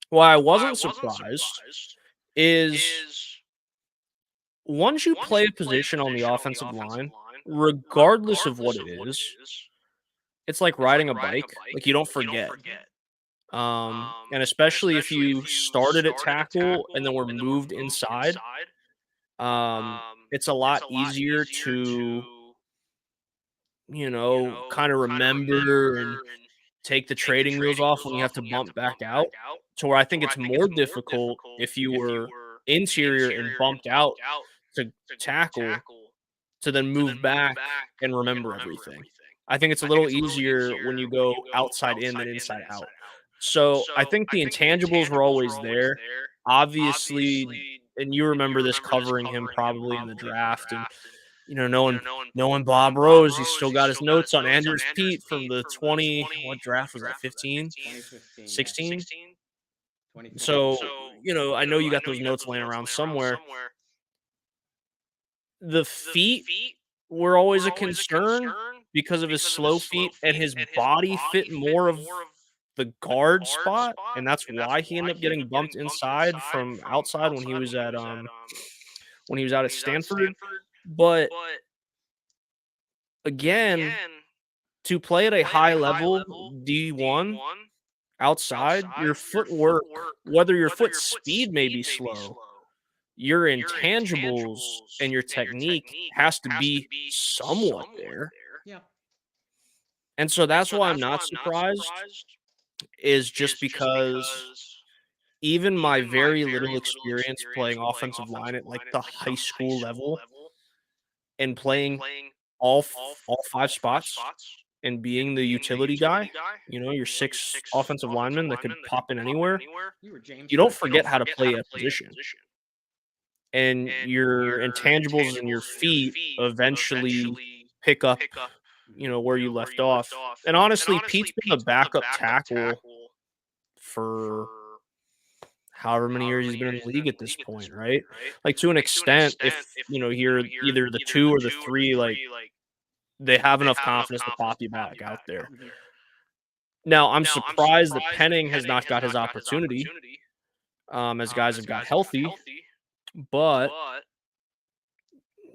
Why I wasn't surprised is once you play a position on the offensive line, regardless of what it is, it's like riding a bike. Like, you don't forget. And especially if you started at tackle and then were moved inside, it's a lot easier to, kind of remember and take the trading wheels off when you have to bump back out. To where I think it's more difficult if you were interior and bumped out to tackle to then move back and remember everything. I think it's a little easier when you go outside in than inside out. So I think the intangibles were always there. Obviously, and you remember this covering him probably in the draft, and knowing Bob Rose, he's still got his notes on Andrews Pete from the 20, what draft was that, 15? 2015. 16? So, I know you got those notes laying around somewhere. The feet were always a concern because of his slow feet, and his body fit more of the guard spot, and that's why he ended up getting bumped inside from outside when he was out at Stanford. But again, to play at a high level D1 outside, your footwork, whether your foot speed may be slow, your intangibles and your technique has to be somewhat there. Yeah. And so that's why I'm not surprised, is just because even my very little experience playing offensive line at like the high school level and playing all 5 spots and being the utility guy, your 6 offensive linemen that could pop in anywhere, You were James you don't Cook. forget how to play a position. And your intangibles and your feet eventually pick up, where you left off. And honestly, Pete's been the backup tackle for however many years he's been in the league at this point, right? Like, to an extent, if, you're either the 2 or the 3, like, they have enough confidence to pop you back out there. Mhm. Now, I'm surprised that Penning has not got his opportunity, as guys have got healthy, but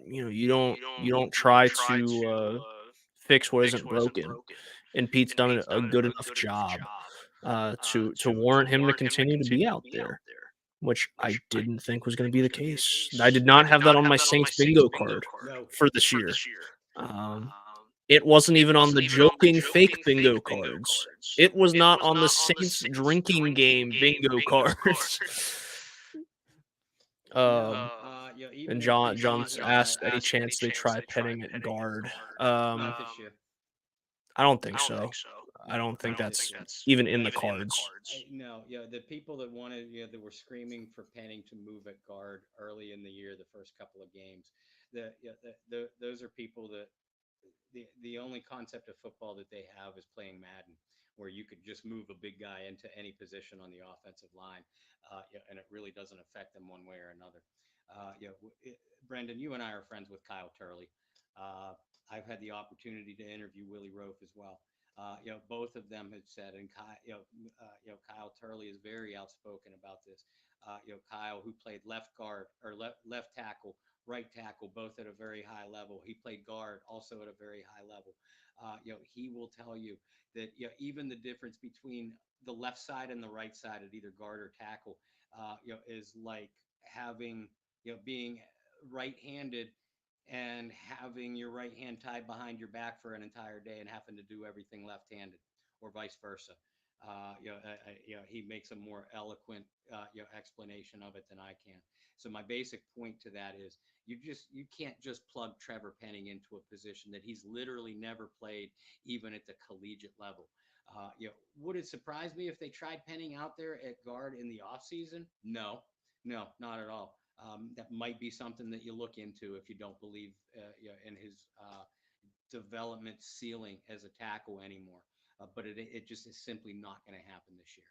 you don't try to fix what isn't broken, and Pete's done a good enough job to warrant him to continue to be out there, which I didn't think was going to be the case. I did not have that on my Saints bingo card No. for this year. It wasn't even on the joking fake bingo cards. It was not on the Saints drinking game bingo cards. Even And if John they John's saw- asked any chance they try Penning at guard. Not this year. I don't think so. I don't think that's even in the cards. No, the people that wanted, that were screaming for Penning to move at guard early in the year, the first couple of games, those are people that the only concept of football that they have is playing Madden, where you could just move a big guy into any position on the offensive line, and it really doesn't affect them one way or another. Brendan, you and I are friends with Kyle Turley. I've had the opportunity to interview Willie Roaf as well. Both of them had said, and Kyle Turley is very outspoken about this. Kyle, who played left guard or left tackle, right tackle, both at a very high level. He played guard also at a very high level. He will tell you that even the difference between the left side and the right side at either guard or tackle, is like having being right-handed and having your right hand tied behind your back for an entire day and having to do everything left-handed, or vice versa. He makes a more eloquent explanation of it than I can. So my basic point to that is you can't just plug Trevor Penning into a position that he's literally never played, even at the collegiate level. Would it surprise me if they tried Penning out there at guard in the offseason? No, not at all. That might be something that you look into if you don't believe in his development ceiling as a tackle anymore. But it just is simply not going to happen this year.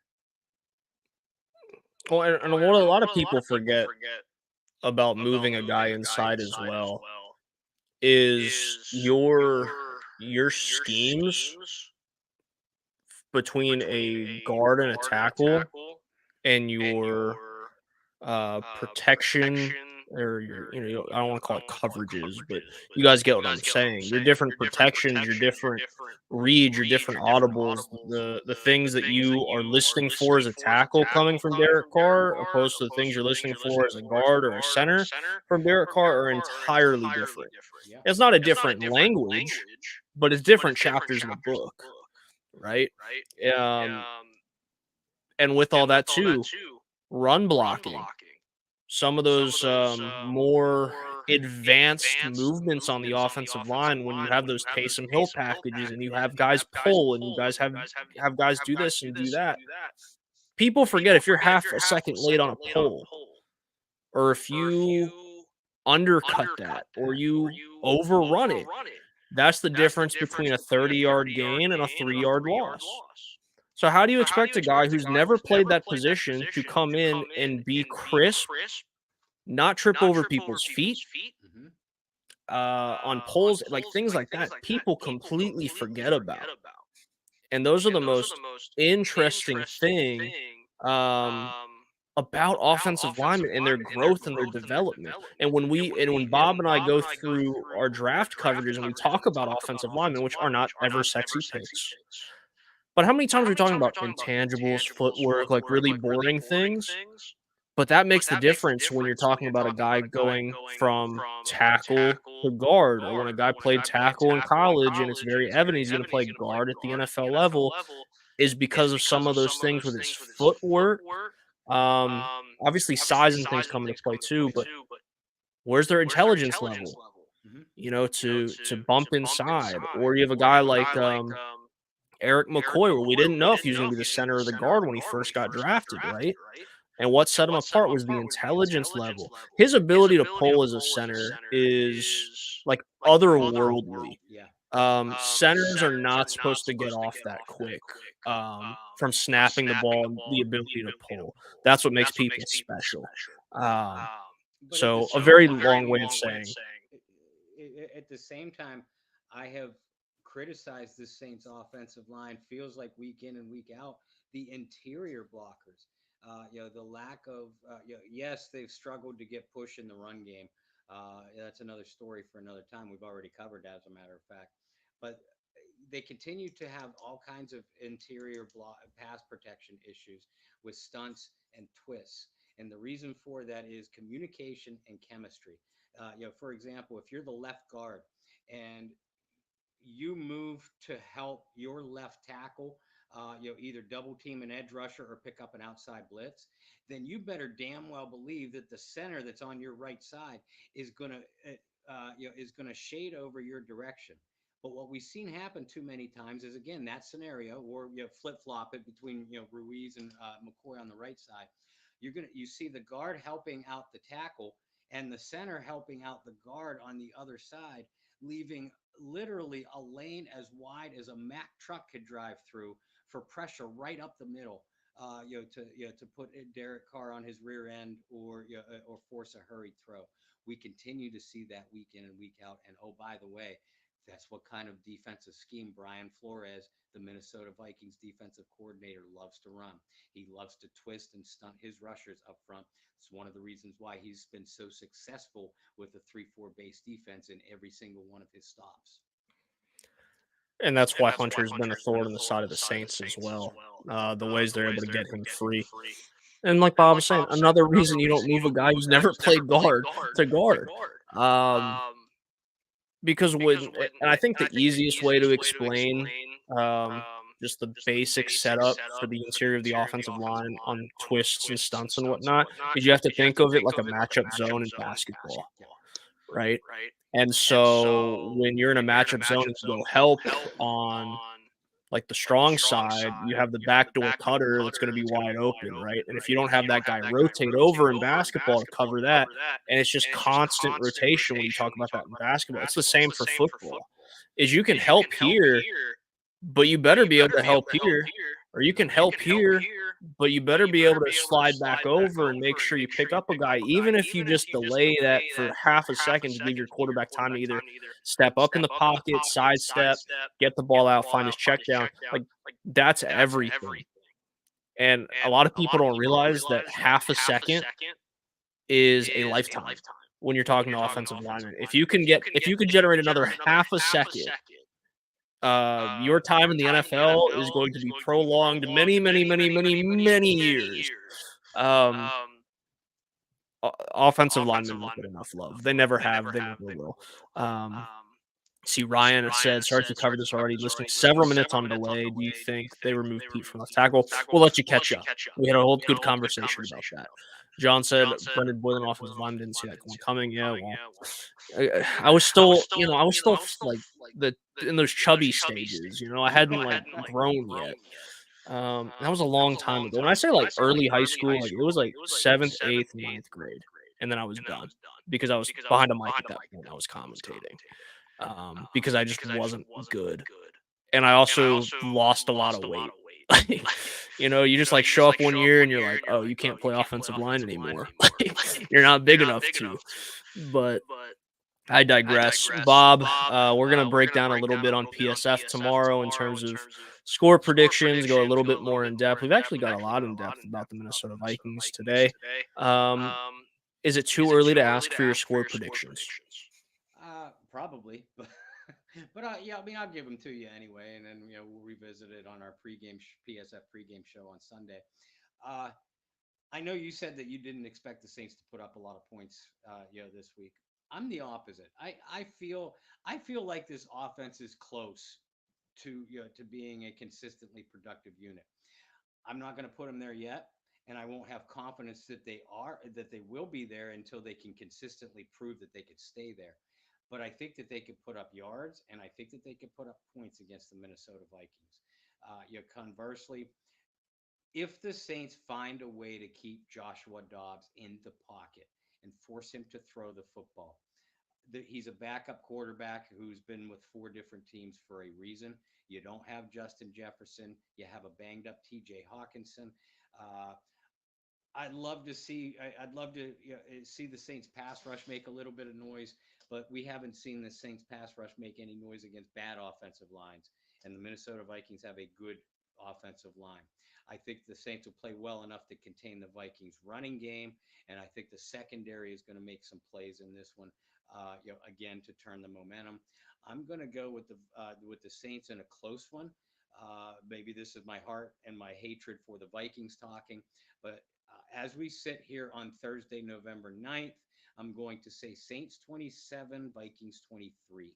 Well, and what a lot of people forget about moving a guy inside as well is your schemes between a guard and a tackle and your protection, or I don't want to call it coverages, but you guys get what I'm saying. Your different protections, your different reads, your different audibles, the things that you are listening for as a tackle coming from Derek Carr, opposed to the things you're listening for as a guard or a center from Derek Carr, are entirely different. Yeah. It's not a different language, but it's different chapters in the book, right? And with all that too, run blocking. Some of those more advanced movements on the offensive line, when you have those Taysom Hill packages and you have guys pull and you guys have guys do this and do that. People forget, if you're half a second late on a pull, or if you undercut that, or you overrun it, that's the difference between a 30-yard gain and a 3-yard loss. So how do you expect a guy who's never played that position to come in and be crisp, not trip over people's feet, on pulls, like things like that? People completely forget about. And those are the most interesting thing um, about offensive linemen and their growth and their development. And when Bob and I go through our draft coverages and we talk about offensive linemen, which are not ever sexy picks, but how many times are we talking about intangibles, footwork, like really boring things? But that makes the difference when you're talking about a guy going from tackle to guard, or when a guy played tackle in college and it's very evident he's going to play guard at the NFL level, is because of some of those things with his footwork. Um, Obviously, size and things come into play too, but where's their intelligence level? Mhm. To bump inside, or you have a guy like Eric McCoy, where we didn't know if he was going to be the center or the guard when he first got drafted, right? And what set him apart was the intelligence level. His ability to pull as a center is like otherworldly. Yeah. Centers are not supposed to get off that quick from snapping the ball and the ability to pull. That's what makes people special. Um, But at the so a same very time, long way of saying, at the same time, I have criticized this Saints offensive line. Feels like week in and week out, the interior blockers. The lack of, yes, they've struggled to get push in the run game. That's another story for another time. We've already covered that, as a matter of fact. But they continue to have all kinds of interior pass protection issues with stunts and twists. And the reason for that is communication and chemistry. For example, if you're the left guard and you move to help your left tackle, either double team an edge rusher or pick up an outside blitz, then you better damn well believe that the center that's on your right side is gonna shade over your direction. But what we've seen happen too many times is, again, that scenario, or flip flop it between Ruiz and McCoy on the right side. You see the guard helping out the tackle and the center helping out the guard on the other side, leaving literally a lane as wide as a Mack truck could drive through for pressure right up the middle. To put Derek Carr on his rear end, or force a hurried throw. We continue to see that week in and week out. And oh, by the way, that's what kind of defensive scheme Brian Flores, the Minnesota Vikings defensive coordinator, loves to run. He loves to twist and stunt his rushers up front. It's one of the reasons why he's been so successful with the 3-4 base defense in every single one of his stops. and that's why Hunter's been a thorn in the side of the Saints as well. The ways they're able to get him free. And like Bob was saying, another reason you don't move a guy who's never played guard to guard. Because and I think the easiest way to explain just the basic setup for the interior of the offensive line on twists and stunts and whatnot is you have to think of it like a matchup zone in basketball, right? And so when you're in a matchup zone and you go help on like the strong side, you have the backdoor cutter that's going to be wide open, right? And if you don't have that guy rotate over in basketball to cover that, and it's just constant rotation when you talk about that in basketball, it's the same for football. Is you can help here, but you better be able to help here, or you can help here, but you better be able to slide back over and make sure you pick up a guy, even if you just delay that for half a second to give your quarterback time to either step up in the pocket, sidestep, get the ball out, find his check down. Like, that's everything. And a lot of people don't realize that half a second is a lifetime when you're talking to offensive linemen. If you can generate another half a second, your time in the NFL is going to be prolonged many, many, many, many, many years. Offensive linemen don't get enough love. They never have. They never will. See, Ryan said, sorry if you covered this already, listening several minutes on delay. Do you think they removed Pete from left tackle? We'll let you catch up. We had a whole good conversation about that. John said, Brendan Boylan, offensive lineman, didn't see that one coming. Yeah, well, I was still like in those chubby stages, I hadn't like grown yet. That was a long time ago. When I say like early high school, like it was like 7th, 8th, 9th grade. And then I was done because I was behind a mic at that point. I was commentating because I just wasn't good. And I also lost a lot of weight. You just like show up one year and you're like, oh, you can't play offensive line anymore. You're not big enough to. But I digress. Bob, we're going to break down a little bit on PSF tomorrow in terms of Score predictions, go a little bit more in depth. We've actually got a lot in depth about the Minnesota Vikings today. Um, is it too early to ask for your score predictions? Probably, but yeah, I mean, I'll give them to you anyway, and then we'll revisit it on our PSF pregame show on Sunday. Uh, I know you said that you didn't expect the Saints to put up a lot of points, this week. I'm the opposite. I feel like this offense is close to being a consistently productive unit. I'm not going to put them there yet, and I won't have confidence that they will be there until they can consistently prove that they could stay there. But I think that they could put up yards, and I think that they could put up points against the Minnesota Vikings. Conversely, if the Saints find a way to keep Joshua Dobbs in the pocket and force him to throw the football, he's a backup quarterback who's been with four different teams for a reason. You don't have Justin Jefferson. You have a banged up T.J. Hawkinson. Uh, I'd love to see the Saints pass rush make a little bit of noise, but we haven't seen the Saints pass rush make any noise against bad offensive lines, and the Minnesota Vikings have a good offensive line. I think the Saints will play well enough to contain the Vikings running game, and I think the secondary is going to make some plays in this one, again to turn the momentum. I'm going to go with the Saints in a close one. Maybe this is my heart and my hatred for the Vikings talking, but as we sit here on Thursday, November 9th, I'm going to say Saints 27, Vikings 23.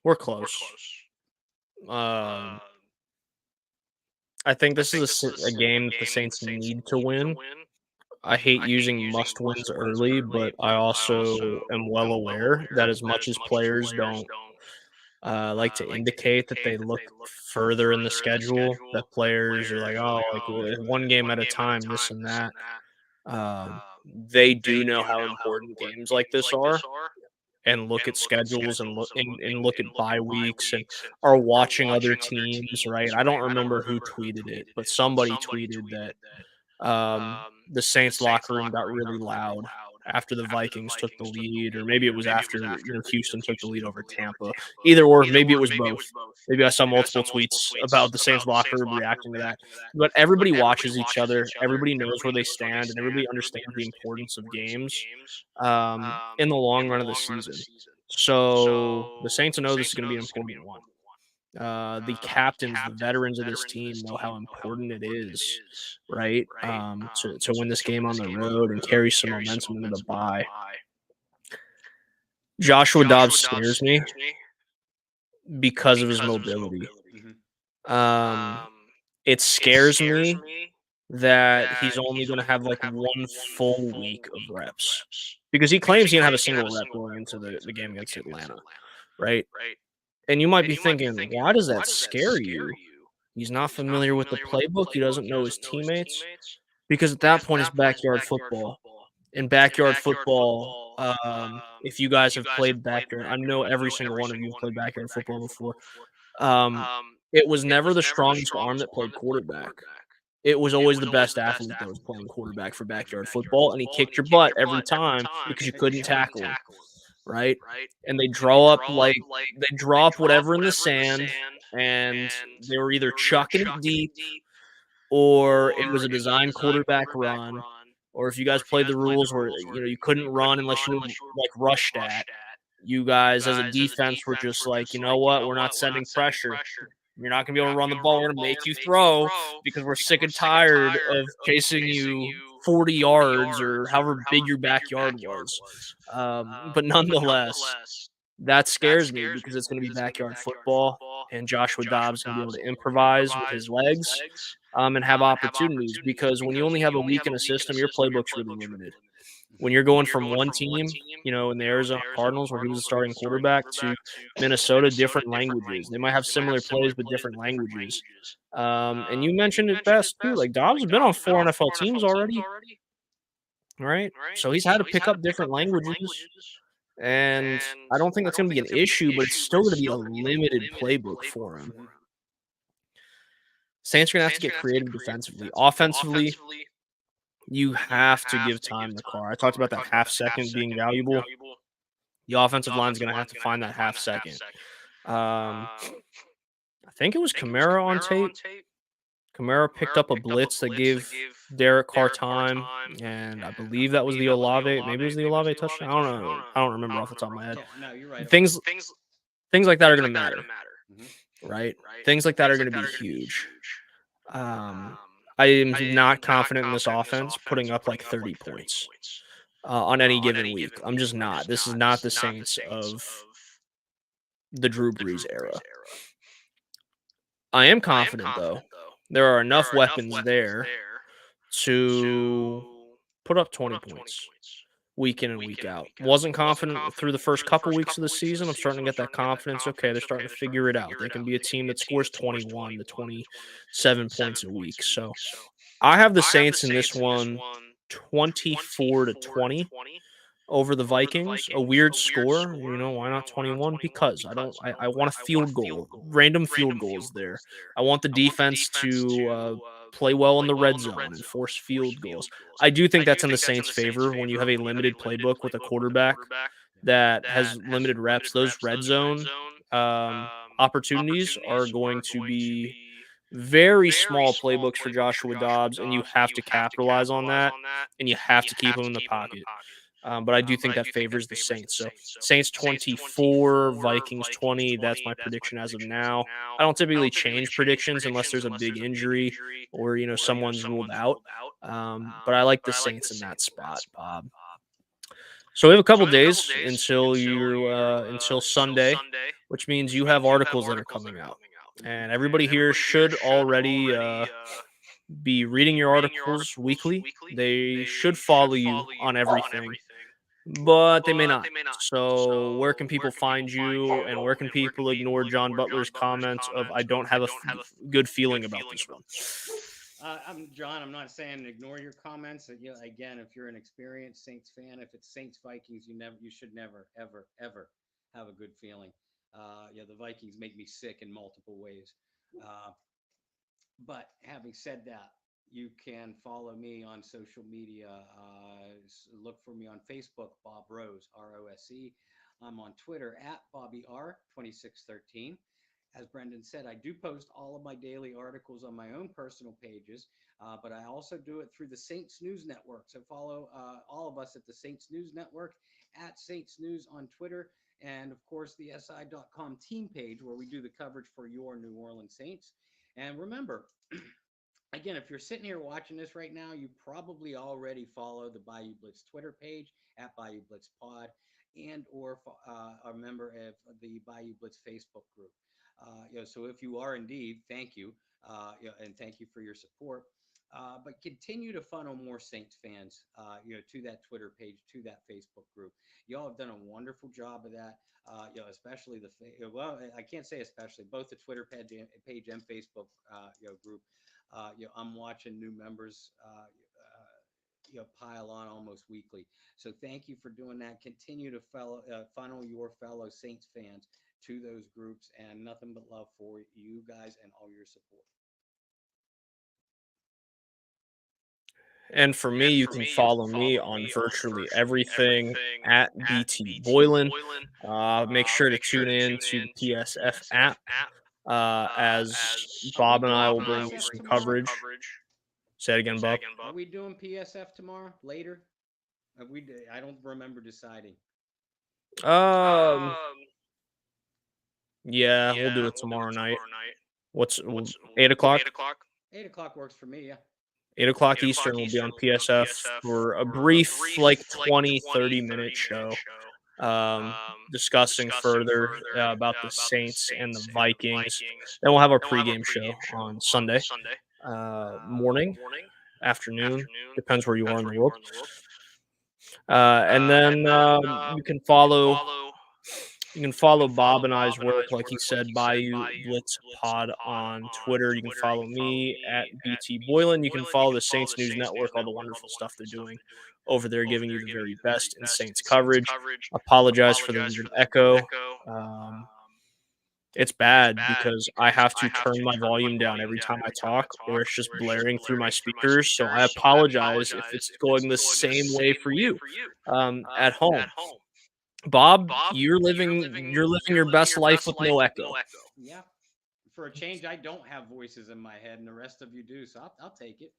We're close. I think this is a game that the Saints need to win. I hate using must wins early, but I also am well aware that as much as players don't like to indicate that they look further in the schedule, that players are like, oh, like one game at a time, this and that. They do know how important games like this are, and look at schedules and look at bye weeks and are watching other teams. Right? I don't remember who tweeted it, but somebody tweeted that the Saints locker room got really loud after the Vikings took the lead, or maybe it was after Houston took the lead over Tampa. Either or, maybe it was both. Maybe I saw multiple tweets about the Saints locker room reacting to that. But everybody watches each other. Everybody knows where they stand, and everybody understands the importance of games in the long run of the season. So the Saints know this is going to be an important one. The captains, the veterans of this team know how important it is, right? To win this game on the road and carry some momentum into the bye. Joshua Dobbs scares me because of his mobility. Mm-hmm. It scares me that he's only going to have like one full week of reps because he claims he didn't have a single rep going into the game against Atlanta, right? And you might be thinking, why does that scare you? He's not familiar with the playbook. He doesn't know his teammates because at that point, it's backyard football. In backyard football, if you guys have played backyard, I know every single one of you have played backyard football before. It was never the strongest arm that played quarterback. It was always the best athlete that was playing quarterback for backyard football, and he kicked your butt every time because you couldn't tackle him, right? And they draw up whatever in the sand, and they were either chucking it deep, or it was a design quarterback run, or if you guys played the rules where you couldn't run unless you were like rushed at, you guys as a defense were just like, you know what, we're not sending pressure. You're not going to be able to run the ball. We're going to make you throw because we're sick and tired of chasing you 40 yards or however big your backyard was. But nonetheless, that scares me because it's going to be backyard football, and Joshua Dobbs is going to be able to improvise with his legs and have opportunities because when you only have a week in a system, your playbook's really limited. When you're going from one team, in the Arizona Cardinals where he was a starting quarterback to Minnesota, different languages. They might have similar plays, but different languages. And you mentioned it best, too. Like, Dobbs has been on 4 NFL teams already, right? So he's had to pick up different languages. And I don't think that's going to be an issue, but it's still going to be a limited playbook for him. Mm-hmm. Saints are going to have to get creative defensively. Offensively, you have to give time to Carr. I talked about that half second being valuable. The offensive line is going to have to find that half second. think it was Kamara on tape. Kamara picked up a blitz that gave Derek Carr time, and I believe that was the Olave. Maybe it was the Olave touchdown. I don't know. I don't remember off the top of my head. Yeah, no, you're right about Things things like that are gonna matter, it. Mhm. right? Things like that are gonna be huge. Um, I am not confident in this offense putting up like 30 points on any given week. I'm just not. This is not the Saints of the Drew Brees era. I am confident though. There are enough weapons there to put up 20 points week in and week out. Wasn't confident through the first couple weeks of the season. I'm starting to get that confidence. Okay, they're starting to figure it out. They can be a team that scores 21 to 27 points a week. So I have the Saints in this one 24 to 20 over the Vikings. A weird score. Why not 21? Because I want a field goal. Random field goals there. I want the defense to play well in the red zone and force field goals. I do think that's in the Saints' favor when you have a limited playbook with a quarterback that has limited reps. Those red zone opportunities are going to be very small playbooks for Joshua Dobbs, and you have to capitalize on that, and you have to keep him in the pocket. But I do think that favors the Saints. So Saints 24, Vikings 20. That's my prediction as of now. I don't typically change predictions unless there's a big injury or someone's ruled out. But I like the Saints in that spot, Bob. So we have a couple days until Sunday, which means you have articles that are coming out, and everybody here should already be reading your articles weekly. They should follow you on everything, but they may not. So where can people find you, and where can people ignore John Butler's comments of "I don't have a good feeling about this one"? I'm John. I'm not saying ignore your comments. Again, if you're an experienced Saints fan, if it's Saints Vikings, you should never, ever, ever have a good feeling. The Vikings make me sick in multiple ways. Uh, but having said that, you can follow me on social media. Look for me on Facebook, Bob Rose, ROSE. I'm on Twitter at Bobby R2613. As Brendan said, I do post all of my daily articles on my own personal pages, but I also do it through the Saints News Network. So follow all of us at the Saints News Network, at Saints News on Twitter, and of course the SI.com team page where we do the coverage for your New Orleans Saints. And remember, again, if you're sitting here watching this right now, you probably already follow the Bayou Blitz Twitter page at Bayou Blitz Pod, and or a member of the Bayou Blitz Facebook group. So if you are indeed, thank you, and thank you for your support. But continue to funnel more Saints fans, to that Twitter page, to that Facebook group. Y'all have done a wonderful job of that. Especially I can't say especially, both the Twitter page and Facebook, group. I'm watching new members, pile on almost weekly. So thank you for doing that. Continue to funnel your fellow Saints fans to those groups, and nothing but love for you guys and all your support. And for me, you can follow me on virtually everything at BT Boylan. Make sure to tune in to the PSF app as Bob and I will bring you some coverage. Say it again, Bob. Are we doing PSF tomorrow later? I don't remember deciding. Um, yeah, we'll do it tomorrow night. What's 8 o'clock? 8 o'clock works for me. Yeah. 8 o'clock Eastern will be on PSF for a brief, like 20-30 minute show, discussing further about the Saints and the Vikings. Then we'll have our pregame show on Sunday morning, afternoon, depends where you are in the world. And then you can follow Bob and I's work, like he said, Bayou Blitz Pod on Twitter. You can follow me at BT Boylan. You can follow the Saints News Network, all the wonderful stuff they're doing over there, giving you the very best in Saints coverage. Apologize for the weird echo. It's bad because I have to turn my volume down every time I talk, or it's just blaring through my speakers. So I apologize if it's going the same way for you at home. Bob, you're living your best life with no echo. Yeah, for a change, I don't have voices in my head, and the rest of you do. So I'll take it.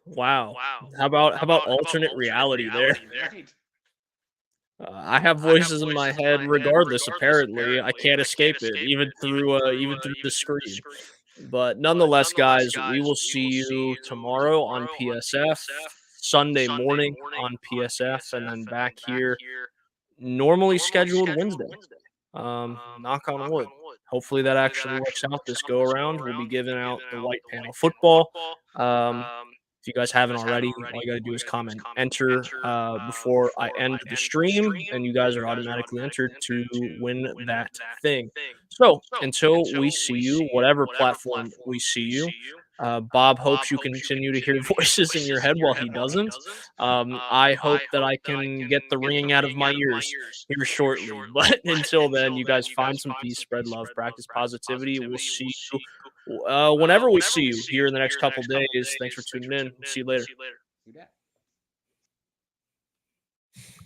Wow. How about alternate reality there? Right. I have voices in my head regardless. Apparently, I can't escape it, even through the screen. But nonetheless, guys, we will see you tomorrow on PSF, Sunday morning on PSF, and then back here normally scheduled Wednesday. Knock on wood. Hopefully that actually works out this go around. We'll be giving out the white panel football. Um, if you guys haven't already, all you got to do is comment enter before I end the stream, and you guys are automatically entered to win that thing. So until we see you, whatever platform we see you, Bob hopes you continue to hear voices in your head while he doesn't. I hope that I can get the ringing out of my ears here shortly. But until then, you guys find some peace, spread love, practice positivity. We'll see you whenever we see you here in the next couple days. Thanks for tuning in. See you later. Do that.